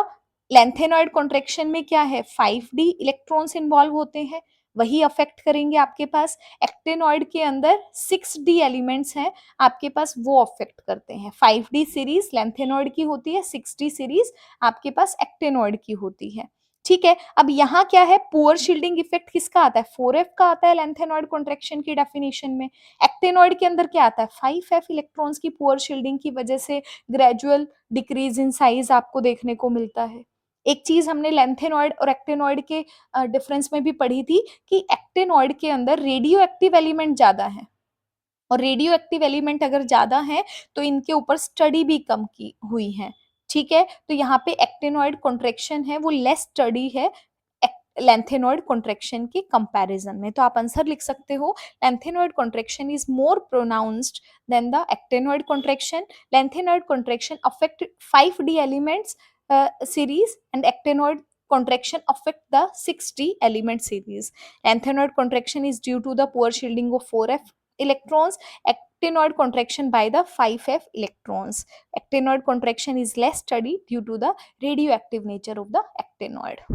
लेंथेनॉइड कॉन्ट्रैक्शन में क्या है, 5d इलेक्ट्रॉन्स इन्वॉल्व होते हैं, वही अफेक्ट करेंगे आपके पास. एक्टेनॉइड के अंदर 6d एलिमेंट्स हैं आपके पास, वो अफेक्ट करते हैं. 5d सीरीज लेंथेनॉइड की होती है, 6d सीरीज आपके पास एक्टेनॉइड की होती है. ठीक है. अब यहाँ क्या है, पुअर शील्डिंग इफेक्ट किसका आता है, 4f का आता है लेंथेनॉइड कॉन्ट्रैक्शन की डेफिनेशन में. एक्टेनॉइड के अंदर क्या आता है, 5f इलेक्ट्रॉन्स की पुअर शील्डिंग की वजह से ग्रेजुअल डिक्रीज इन साइज आपको देखने को मिलता है. एक चीज हमने लेंथेनॉइड और एक्टेनॉइड के डिफरेंस में भी पढ़ी थी कि एक्टेनॉइड के अंदर रेडियो एक्टिव एलिमेंट ज्यादा है, और रेडियो एक्टिव एलिमेंट अगर ज्यादा है तो इनके ऊपर स्टडी भी कम की हुई है. ठीक है. तो यहाँ पे एक्टेनॉइड कॉन्ट्रैक्शन है वो लेस स्टडी है lengthenoid contraction के comparison में। तो आप आंसर लिख सकते हो lengthenoid contraction is more pronounced than the actinoid contraction. Lengthenoid contraction affect 5D elements series and actinoid contraction affect the 6D element series. Lengthenoid contraction is due to the poor shielding of 4f electrons, actinoid contraction by the 5f electrons. Actinoid contraction is less studied due to the radioactive nature of the actinoid.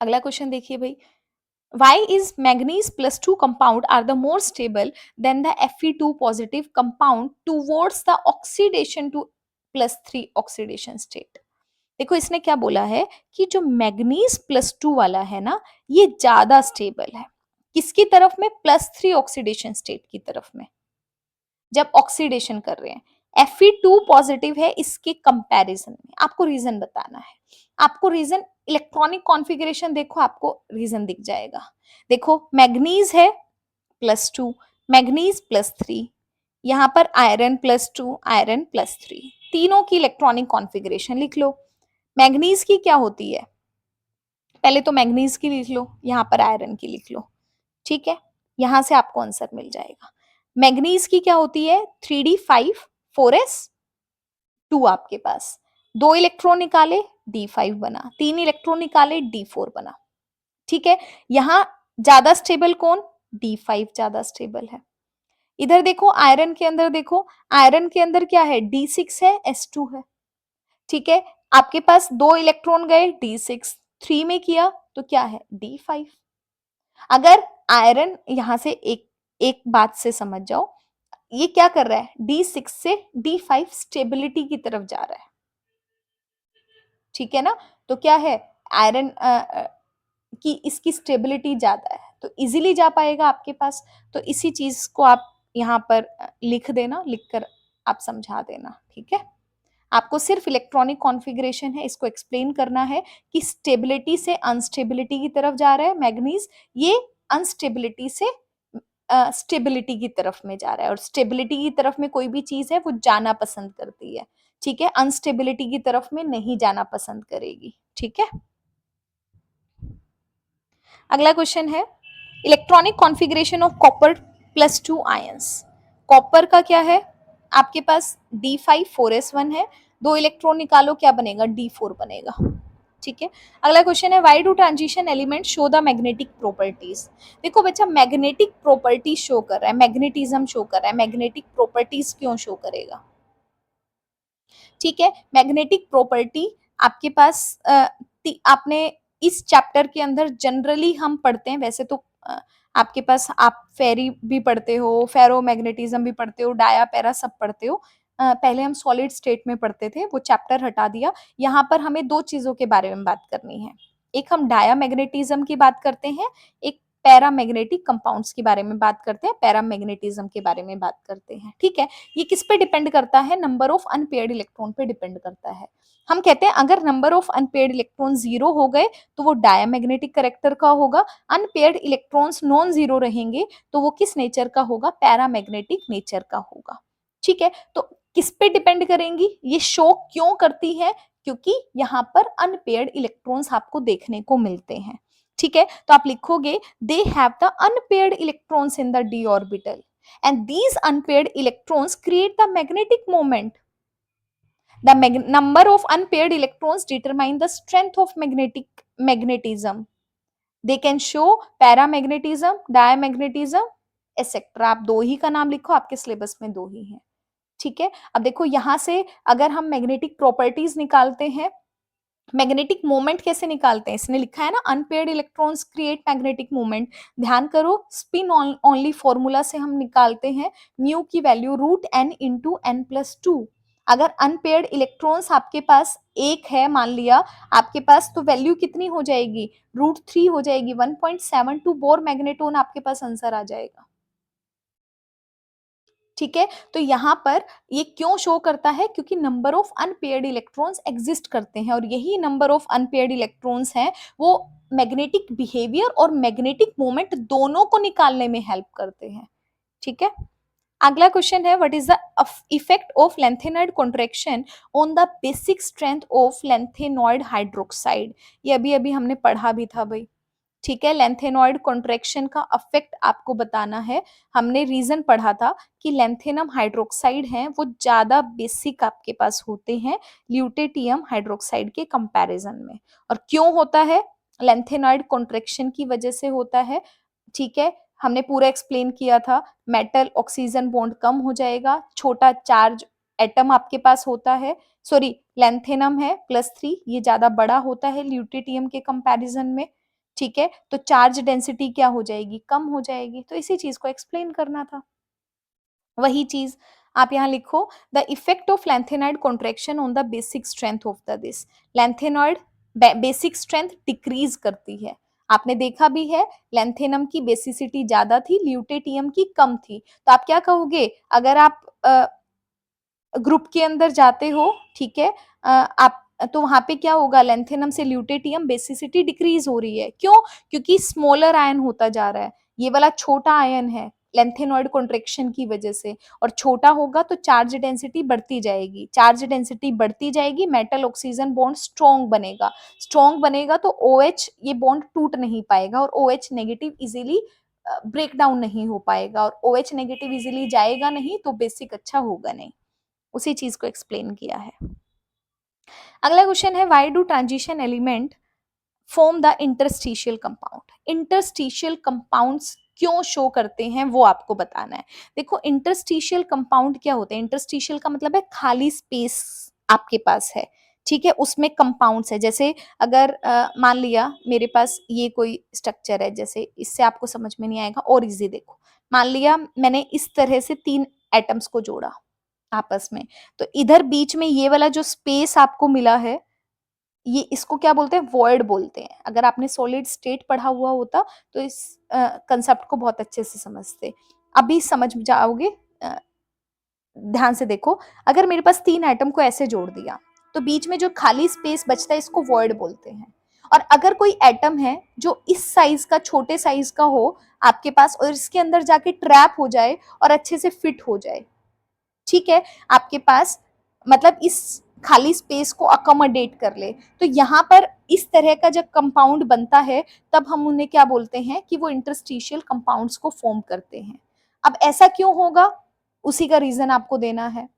अगला question देखिए भाई, why is manganese plus 2 compound are the more stable than the Fe2 positive compound towards the oxidation to plus 3 oxidation state? देखो इसने क्या बोला है कि जो मैग्नीज प्लस 2 वाला है ना, ये ज्यादा स्टेबल है किसकी तरफ में, प्लस 3 ऑक्सीडेशन स्टेट की तरफ में जब ऑक्सीडेशन कर रहे हैं। Fe2 पॉजिटिव है इसके कंपैरिजन में। आपको रीजन बताना है, आपको रीजन इलेक्ट्रॉनिक कॉन्फ़िगरेशन देखो, आपको रीजन दिख जाएगा। देखो मैग्नीज है प्लस 2, मैग्नीज प्लस 3, यहां पर आयरन प्लस 2, आयरन प्लस 3, तीनों की इलेक्ट्रॉनिक कॉन्फ़िगरेशन लिख लो। मैग्नीज की क्या होती है, पहले तो मैग्नीज की लिख लो, यहां पर आयरन की लिख लो, ठीक है, यहां से आपको आंसर मिल जाएगा। मैग्नीज की क्या होती है, 3d5 4s2, आपके पास 2 इलेक्ट्रॉन निकाले d5 बना, 3 इलेक्ट्रॉन निकाले d4 बना, ठीक है। यहां ज्यादा स्टेबल कौन, d5 ज्यादा स्टेबल है। इधर देखो आयरन के अंदर, देखो आयरन के अंदर क्या है, d6 है, s2 है, ठीक है। आपके पास 2 इलेक्ट्रॉन गए d6, 3 में किया तो क्या है d5। अगर आयरन यहां से एक एक बात से समझ जाओ, ये क्या कर रहा है, d6 से d5 स्टेबिलिटी की तरफ जा रहा है, ठीक है ना। तो क्या है, आयरन की इसकी स्टेबिलिटी ज्यादा है तो इजीली जा पाएगा आपके पास। तो इसी चीज को आप यहाँ पर लिख देना, लिखकर आप समझा देना, ठीक है। आपको सिर्फ इलेक्ट्रॉनिक कॉन्फ़िगरेशन है, इसको एक्सप्लेन करना है कि स्टेबिलिटी से अनस्टेबिलिटी की तरफ जा रहा है मैग्नीज, ये अनस्टेबिलिटी से स्टेबिलिटी की तरफ में जा रहा है, और स्टेबिलिटी की तरफ में कोई भी चीज है वो जाना पसंद करती है, ठीक है, अनस्टेबिलिटी की तरफ में नहीं जाना पसंद करेगी, ठीक है। अगला क्वेश्चन है, electronic configuration of copper plus 2 ions. Copper का क्या है, आपके पास d5 4s1 है, 2 इलेक्ट्रॉन निकालो क्या बनेगा, d4 बनेगा, ठीक है। अगला क्वेश्चन है, why do transition element show the magnetic properties. देखो बच्चा मैग्नेटिक प्रॉपर्टी शो कर रहा है, मैग्नेटिज्म शो कर रहा है, मैग्नेटिक प्रॉपर्टीज क्यों शो करेगा, ठीक है। मैग्नेटिक प्रॉपर्टी आपके पास आपने इस चैप्टर के अंदर जनरली हम पढ़ते हैं, वैसे तो आपके पास आप फेरी भी पढ़ते हो, फेरोमैग्नेटिज्म भी पढ़ते हो, डाया पैरा सब पढ़ते हो। पहले हम सॉलिड स्टेट में पढ़ते थे, वो चैप्टर हटा दिया। यहाँ पर हमें 2 चीजों के बारे में बात करनी है, एक हम डायामैग्नेटिज्म की बात करते हैं, एक पैरामैग्नेटिक कंपाउंड्स के बारे में बात करते हैं, पैरामैग्नेटिज्म के बारे में बात करते हैं, ठीक है। ये किस पे डिपेंड करता है, नंबर ऑफ अनपेयर्ड इलेक्ट्रॉन पे डिपेंड करता है। हम कहते हैं अगर नंबर ऑफ अनपेयर्ड इलेक्ट्रॉन 0 हो गए तो वो डायामैग्नेटिक कैरेक्टर का होगा, अनपेयर्ड इलेक्ट्रॉन्स नॉन जीरो रहेंगे तो वो किस नेचर का होगा, पैरामैग्नेटिक नेचर का होगा, ठीक है। तो किस पे डिपेंड करेंगी, ये शो क्यों करती है, क्योंकि यहाँ पर अनपेयर्ड इलेक्ट्रॉन्स आपको देखने को मिलते हैं, ठीक है। तो आप लिखोगे दे have the unpaired electrons in the d orbital and these unpaired electrons create the magnetic moment. The number of unpaired electrons determine the strength of magnetism. They can show paramagnetism, diamagnetism, etc. आप 2 ही का नाम लिखो, आपके syllabus में 2 ही है, ठीक है। अब देखो यहां से अगर हम मैग्नेटिक प्रॉपर्टीज निकालते हैं, मैग्नेटिक मोमेंट कैसे निकालते हैं, इसने लिखा है ना unpaired electrons create magnetic moment. ध्यान करो स्पिन ओनली फॉर्मूला से हम निकालते हैं म्यू की वैल्यू √n+2। अगर अनपेयर्ड इलेक्ट्रॉन्स आपके पास एक है मान लिया आपके पास, तो वैल्यू कितनी हो जाएगी, √3 हो जाएगी, 1.72 बोर मैग्नेटोन आपके पास आंसर आ जाएगा, ठीक है। तो यहाँ पर ये क्यों शो करता है, क्योंकि number of unpaired electrons exist करते हैं और यही नंबर ऑफ अनपेयर्ड इलेक्ट्रॉन्स हैं वो मैग्नेटिक बिहेवियर और मैग्नेटिक मोमेंट दोनों को निकालने में हेल्प करते हैं, ठीक है। अगला क्वेश्चन है, what is the effect of lanthanoid contraction on the basic strength of lanthanoid hydroxide. ये अभी अभी हमने पढ़ा भी था भाई, ठीक है। लेंथेनॉइड कॉन्ट्रैक्शन का अफेक्ट आपको बताना है। हमने रीजन पढ़ा था कि लेंथेनम हाइड्रोक्साइड हैं वो ज्यादा बेसिक आपके पास होते हैं ल्यूटेटियम हाइड्रोक्साइड के कंपैरिजन में। और क्यों होता है? लेंथेनॉइड कॉन्ट्रैक्शन की वजह से होता है, ठीक है। हमने पूरा एक्सप्लेन किया था, मेटल ऑक्सीजन बॉन्ड कम हो जाएगा, छोटा चार्ज एटम आपके पास होता है, सॉरी लेंथेनम है +3, ये ज्यादा बड़ा होता है ल्यूटेटियम के कंपैरिजन में, ठीक है। तो चार्ज डेंसिटी क्या हो जाएगी? कम हो जाएगी। तो इसी चीज को एक्सप्लेन करना था। वही चीज आप यहाँ लिखो, the effect of lanthanoid contraction on the basic strength of the this. Lanthanoid basic strength decrease करती है। आपने देखा भी है, लेंथेनम की बेसिसिटी ज्यादा थी, ल्यूटेटियम की कम थी। तो आप क्या कहोगे अगर आप ग्रुप के अंदर जाते हो, ठीक है, आप तो वहां पे क्या होगा? लेंथेनम से ल्यूटेटियम बेसिसिटी डिक्रीज हो रही है। क्यों? क्योंकि स्मॉलर आयन होता जा रहा है, ये वाला छोटा आयन है, लेंथेनॉइड कॉन्ट्रैक्शन की वजह से। और छोटा होगा तो चार्ज डेंसिटी बढ़ती जाएगी, चार्ज डेंसिटी बढ़ती जाएगी, मेटल ऑक्सीजन बॉन्ड स्ट्रॉन्ग बनेगा, स्ट्रॉन्ग बनेगा तो OH ये बॉन्ड टूट नहीं पाएगा और OH negative easily break down नहीं हो पाएगा, और OH नेगेटिव इजीली जाएगा नहीं तो बेसिक अच्छा होगा नहीं। उसी चीज को एक्सप्लेन किया है। अगला क्वेश्चन है, why do transition element form the interstitial compound. Interstitial compounds क्यों शो करते हैं वो आपको बताना है। देखो इंटरस्टिशियल कंपाउंड क्या होते हैं? इंटरस्टिशियल का मतलब है खाली स्पेस आपके पास है, ठीक है, उसमें कंपाउंड्स है। जैसे अगर मान लिया मेरे पास ये कोई स्ट्रक्चर है, जैसे इससे आपको समझ में नहीं आएगा और इजी देखो, मान लिया मैंने इस तरह से 3 एटम्स को जोड़ा आपस में, तो इधर बीच में ये वाला जो स्पेस आपको मिला है, ये इसको क्या बोलते हैं? वॉइड बोलते हैं। अगर आपने सॉलिड स्टेट पढ़ा हुआ होता तो इस कंसेप्ट को बहुत अच्छे से समझते। अभी समझ जाओगे, अ, ध्यान से देखो। अगर मेरे पास 3 एटम को ऐसे जोड़ दिया तो बीच में जो खाली स्पेस बचता है इसको वॉइड बोलते हैं। और अगर कोई एटम है जो इस साइज का, छोटे साइज का हो आपके पास, और इसके अंदर जाके ट्रैप हो जाए और अच्छे से फिट हो जाए, ठीक है, आपके पास मतलब इस खाली स्पेस को अकोमोडेट कर ले, तो यहाँ पर इस तरह का जब कंपाउंड बनता है तब हम उन्हें क्या बोलते हैं कि वो इंटरस्टिशियल कंपाउंड्स को फॉर्म करते हैं। अब ऐसा क्यों होगा, उसी का रीजन आपको देना है,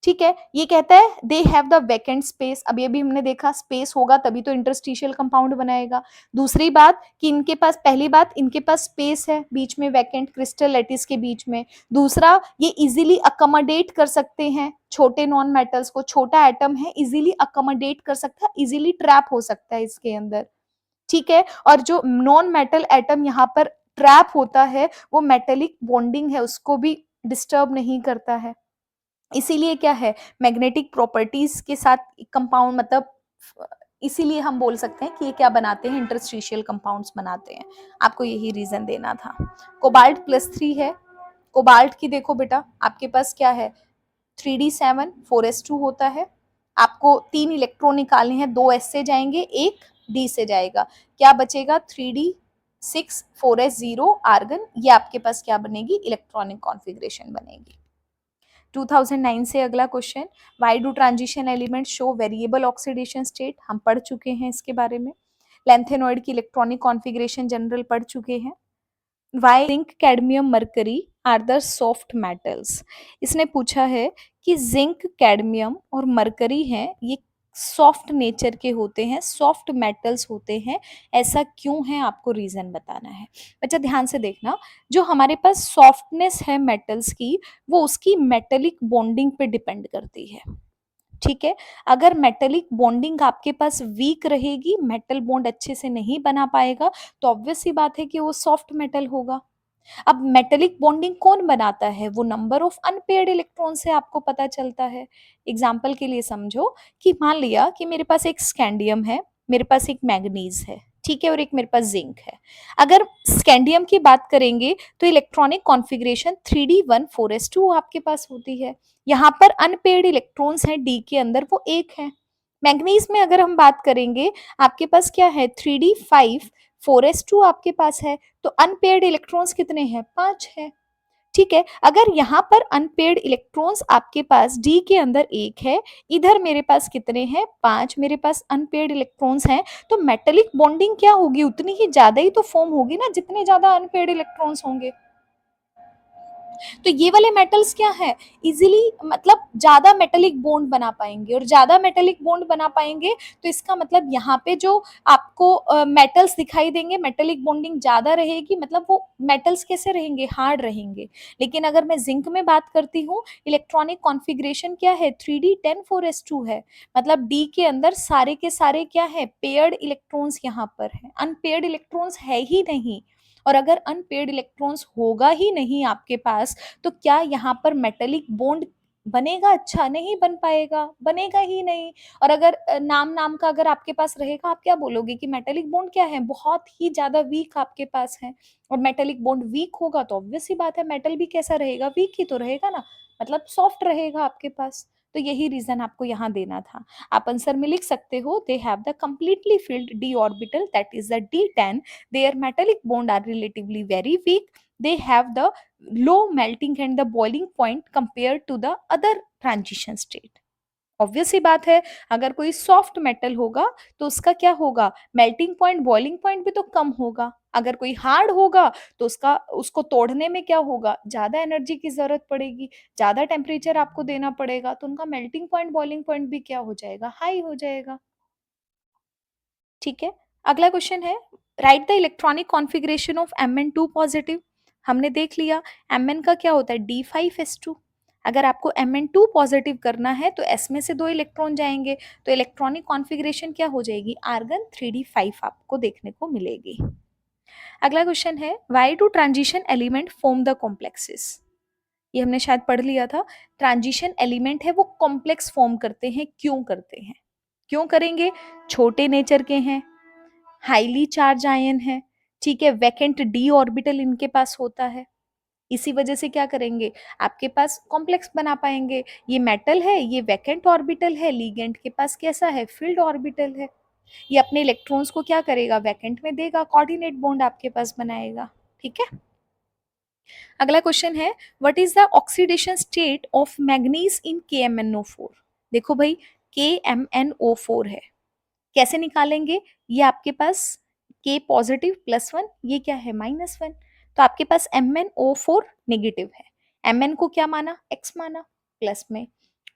ठीक है। ये कहता है they have the vacant space. अभी अभी हमने देखा स्पेस होगा तभी तो इंटरस्टिशियल कंपाउंड बनाएगा। दूसरी बात कि इनके पास, पहली बात इनके पास स्पेस है बीच में, वैकेंट क्रिस्टल लैटिस के बीच में। दूसरा, ये इजीली अकोमोडेट कर सकते हैं छोटे नॉन मेटल्स को, छोटा एटम है इजीली अकोमोडेट कर सकता है, इजीली ट्रैप हो सकता है इसके अंदर, ठीक है। और जो नॉन मेटल एटम यहाँ पर ट्रैप होता है वो मेटेलिक बॉन्डिंग है, उसको भी डिस्टर्ब नहीं करता है। इसीलिए क्या है, मैग्नेटिक प्रॉपर्टीज के साथ कंपाउंड, मतलब इसीलिए हम बोल सकते हैं कि ये क्या बनाते हैं? इंटरस्टिशियल कंपाउंड्स बनाते हैं। आपको यही रीजन देना था। कोबाल्ट +3 है। कोबाल्ट की देखो बेटा, आपके पास क्या है? 3d7 4s2 होता है। आपको 3 इलेक्ट्रॉन निकालने हैं, 2 s से जाएंगे, 1 d से जाएगा, क्या बचेगा? 3d6 4s0 argon. ये आपके पास क्या बनेगी? इलेक्ट्रॉनिक कॉन्फ़िगरेशन बनेगी। 2009 से अगला question, why do transition element show variable oxidation state. हम पढ़ चुके हैं इसके बारे में। लेंथेनॉइड की इलेक्ट्रॉनिक कॉन्फ़िगरेशन जनरल पढ़ चुके हैं। Why zinc cadmium mercury are the soft metals. इसने पूछा है कि जिंक, कैडमियम और मरकरी हैं, ये सॉफ्ट नेचर के होते हैं, सॉफ्ट मेटल्स होते हैं, ऐसा क्यों है? आपको रीजन बताना है। बच्चा ध्यान से देखना, जो हमारे पास सॉफ्टनेस है मेटल्स की, वो उसकी मेटेलिक बॉन्डिंग पे डिपेंड करती है, ठीक है। अगर मेटेलिक बॉन्डिंग आपके पास वीक रहेगी, मेटल बॉन्ड अच्छे से नहीं बना पाएगा, तो ऑब्वियस सी बात है कि वो सॉफ्ट मेटल होगा। अब मेटेलिक बॉन्डिंग कौन बनाता है? वो नंबर ऑफ अनपेयर्ड इलेक्ट्रॉन से आपको पता चलता है। एग्जाम्पल के लिए समझो कि मान लिया कि मेरे पास एक स्कैंडियम है, मेरे पास एक मैग्नीज है, ठीक है, और एक मेरे पास जिंक है। अगर स्कैंडियम की बात करेंगे तो इलेक्ट्रॉनिक कॉन्फ़िगरेशन 3d1 4s2 आपके पास होती है। यहाँ पर अनपेयर्ड इलेक्ट्रॉन्स हैं डी के अंदर, वो एक है। मैग्नीज में अगर हम बात करेंगे, आपके पास क्या है? 3d5 4s2 आपके पास है, तो अनपेयर्ड इलेक्ट्रॉन्स कितने हैं? 5 है, ठीक है, अगर यहाँ पर अनपेयर्ड इलेक्ट्रॉन्स आपके पास डी के अंदर एक है, इधर मेरे पास कितने हैं, 5 मेरे पास अनपेयर्ड इलेक्ट्रॉन्स हैं, तो मेटेलिक बॉन्डिंग क्या होगी, उतनी ही ज्यादा ही तो फॉर्म होगी ना जितने ज्यादा अनपेयर्ड इलेक्ट्रॉन्स होंगे। तो ये वाले मेटल्स क्या है, इजीली मतलब ज्यादा मेटेलिक बॉन्ड बना पाएंगे, और ज्यादा मेटेलिक बॉन्ड बना पाएंगे तो इसका मतलब यहाँ पे जो आपको मेटल्स दिखाई देंगे, मेटेलिक बॉन्डिंग ज्यादा रहेगी, मतलब वो मेटल्स कैसे रहेंगे, हार्ड रहेंगे। लेकिन अगर मैं जिंक में बात करती हूँ, इलेक्ट्रॉनिक कॉन्फ़िगरेशन क्या है, 3d10 4s2 है, मतलब डी के अंदर सारे के सारे क्या है, पेयर्ड इलेक्ट्रॉन्स यहाँ पर है, अनपेयर्ड इलेक्ट्रॉन्स है ही नहीं। और अगर अनपेयर्ड इलेक्ट्रॉन्स होगा ही नहीं आपके पास, तो क्या यहाँ पर मेटेलिक बॉन्ड बनेगा, अच्छा नहीं बन पाएगा, बनेगा ही नहीं। और अगर नाम नाम का अगर आपके पास रहेगा, आप क्या बोलोगे कि मेटेलिक बॉन्ड क्या है, बहुत ही ज्यादा वीक आपके पास है। और मेटेलिक बॉन्ड वीक होगा तो ऑब्वियस सी बात है मेटल भी कैसा रहेगा, वीक ही तो रहेगा ना, मतलब सॉफ्ट रहेगा आपके पास। तो यही रीजन आपको यहाँ देना था। आप आंसर में लिख सकते हो, दे have the completely filled D orbital, that is the D10, their metallic bond are relatively very weak, they have the low melting and the boiling point compared to the other transition state। Obvious ही बात है, अगर कोई soft metal होगा तो उसका क्या होगा, मेल्टिंग पॉइंट बॉइलिंग पॉइंट भी तो कम होगा। अगर कोई हार्ड होगा तो उसका उसको तोड़ने में क्या होगा, ज्यादा एनर्जी की जरूरत पड़ेगी, ज्यादा टेम्परेचर आपको देना पड़ेगा, तो उनका मेल्टिंग पॉइंट बॉइलिंग पॉइंट भी क्या हो जाएगा, हाई हो जाएगा। ठीक है, अगला क्वेश्चन है, write the electronic configuration of Mn2 positive. हमने देख लिया Mn का क्या होता है, D5s2। अगर आपको Mn2 पॉजिटिव करना है तो S में से 2 इलेक्ट्रॉन जाएंगे, तो इलेक्ट्रॉनिक कॉन्फ़िगरेशन क्या हो जाएगी, आर्गन 3d5 आपको देखने को मिलेगी। अगला क्वेश्चन है, why do transition element form the complexes. ये हमने शायद पढ़ लिया था, ट्रांजिशन एलिमेंट है वो कॉम्प्लेक्स फॉर्म करते हैं, क्यों करते हैं, क्यों करेंगे, छोटे नेचर के हैं, हाईली चार्ज आयन है, ठीक है, वैकेंट डी ऑर्बिटल इनके पास होता है, इसी वजह से क्या करेंगे, आपके पास कॉम्प्लेक्स बना पाएंगे। ये मेटल है, ये वैकेंट ऑर्बिटल है, लिगेंड के पास कैसा है, फील्ड ऑर्बिटल है, ये अपने इलेक्ट्रॉन्स को क्या करेगा, वैकेंट में देगा, कोऑर्डिनेट बॉन्ड आपके पास बनाएगा। ठीक है, अगला क्वेश्चन है, what is the oxidation state of manganese in KMnO4। देखो भाई, KMnO4 है, कैसे निकालेंगे, ये आपके पास K पॉजिटिव +1, ये क्या है -1, तो आपके पास MnO4 नेगेटिव है, Mn को क्या माना, x माना, प्लस में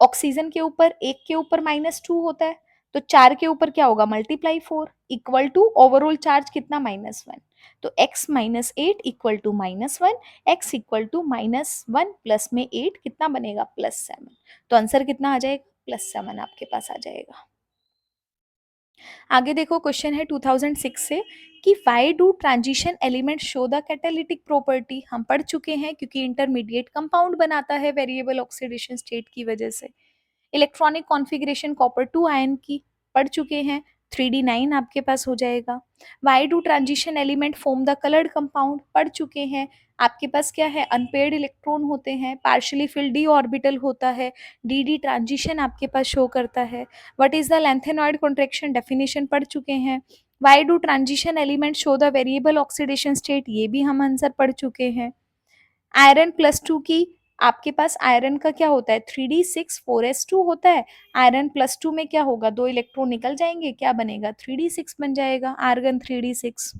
ऑक्सीजन के ऊपर एक के ऊपर -2 होता है, तो 4 के ऊपर क्या होगा, multiply 4 equal to overall charge कितना, -1, तो x -8 equal to -1, x equal to -1 plus में 8 कितना बनेगा, +7, तो आंसर कितना आ जाएगा, +7 आपके पास आ जाएगा। आगे देखो, क्वेश्चन है 2006 से कि why do transition element show the catalytic property. हम पढ़ चुके हैं, क्योंकि इंटरमीडिएट कंपाउंड बनाता है वेरिएबल ऑक्सीडेशन स्टेट की वजह से। इलेक्ट्रॉनिक कॉन्फ़िगरेशन कॉपर 2 आयन की पढ़ चुके हैं, 3d9 आपके पास हो जाएगा। Why do transition element form the coloured compound पढ़ चुके हैं, आपके पास क्या है, अनपेयर्ड इलेक्ट्रॉन होते हैं, पार्शियली फिल्ड डी ऑर्बिटल होता है, डी डी ट्रांजिशन आपके पास शो करता है। What is the lanthanoid contraction definition पढ़ चुके हैं। Y do transition element show the variable oxidation state, ये भी हम आंसर पढ़ चुके हैं। आयरन +2 की, आपके पास आयरन का क्या होता है, 3d6 4s2 होता है, आयरन +2 में क्या होगा, 2 इलेक्ट्रॉन निकल जाएंगे, क्या बनेगा, 3d6 बन जाएगा, आर्गन 3d6।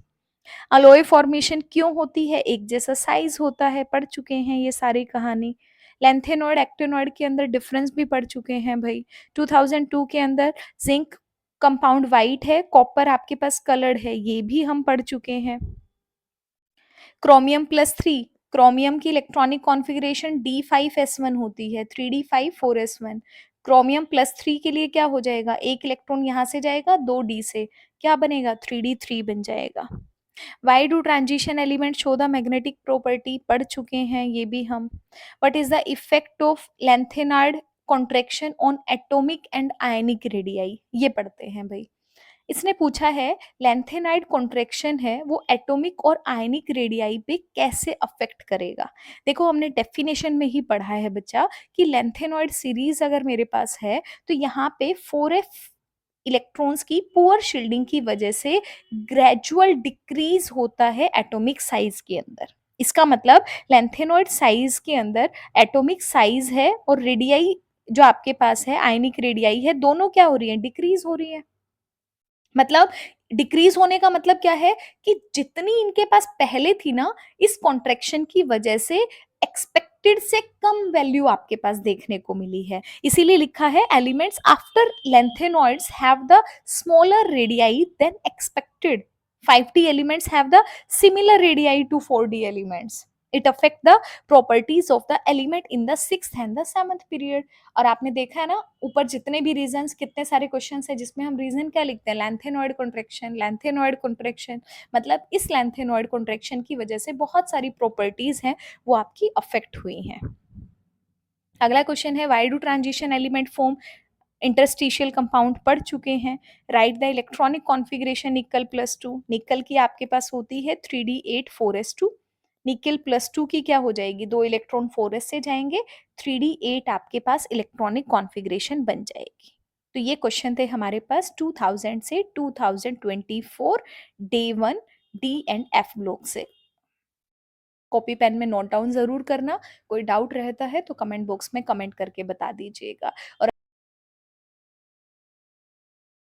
अलोय फॉर्मेशन क्यों होती है, एक जैसा साइज होता है, पढ़ चुके हैं ये सारी कहानी। लेंथेनॉइड एक्टिनॉइड के अंदर डिफरेंस भी पढ़ चुके हैं भाई। 2002 के अंदर जिंक कंपाउंड वाइट है, कॉपर आपके पास कलर्ड है, ये भी हम पढ़ चुके हैं। क्रोमियम +3, क्रोमियम की इलेक्ट्रॉनिक कॉन्फ़िगरेशन D5s1 होती है, 3d5 4s1। क्रोमियम +3 के लिए क्या हो जाएगा, एक इलेक्ट्रॉन यहाँ से जाएगा 2d से, क्या बनेगा, 3d3 बन जाएगा। Why do transition element show the magnetic property पढ़ चुके हैं ये भी हम। What is the effect of lanthanoid contraction on atomic and ionic radii, ये पढ़ते हैं भाई। इसने पूछा है, लेंथेनाइड कॉन्ट्रैक्शन है वो एटॉमिक और आयनिक रेडियाई पे कैसे अफेक्ट करेगा। देखो, हमने डेफिनेशन में ही पढ़ा है बच्चा कि लेंथेनॉइड सीरीज अगर मेरे पास है तो यहाँ पे 4f इलेक्ट्रॉन्स की पुअर शील्डिंग की वजह से ग्रेजुअल डिक्रीज होता है एटॉमिक साइज के अंदर। इसका मतलब लैंथेनॉइड साइज के अंदर एटॉमिक साइज है और रेडियाई जो आपके पास है, आयनिक रेडियाई है, दोनों क्या हो रही है, डिक्रीज हो रही है। मतलब डिक्रीज होने का मतलब क्या है कि जितनी इनके पास पहले थी ना, इस कॉन्ट्रैक्शन की वजह से एक्सपेक्टेड से कम वैल्यू आपके पास देखने को मिली है। इसीलिए लिखा है elements after lengthenoids have the smaller radii than expected. 5D elements have the similar radii to 4D elements. It affect the properties of the element in the sixth and the seventh period. और आपने देखा है ना, ऊपर जितने भी reasons, कितने सारे क्वेश्चंस है जिसमें हम रीजन क्या लिखते हैं, लैंथेनॉइड कॉन्ट्रैक्शन, लैंथेनॉइड कॉन्ट्रैक्शन। मतलब इस लैंथेनॉइड कॉन्ट्रैक्शन की वजह से बहुत सारी प्रॉपर्टीज हैं वो आपकी अफेक्ट हुई हैं। अगला क्वेश्चन है, why do transition element form interstitial compound पढ़ चुके हैं। Right the electronic configuration nickel plus two. निकल की आपके पास होती है 3d8 4s2। Nickel plus two की क्या हो जाएगी, दो इलेक्ट्रॉन 4s से जाएंगे, 3d8 आपके पास इलेक्ट्रॉनिक कॉन्फ़िगरेशन बन जाएगी। तो ये क्वेश्चन थे हमारे पास 2000 से 2024 day 1 D and F block से। कॉपी पेन में नोट डाउन जरूर करना। कोई डाउट रहता है तो कमेंट बॉक्स में कमेंट करके बता दीजिएगा। और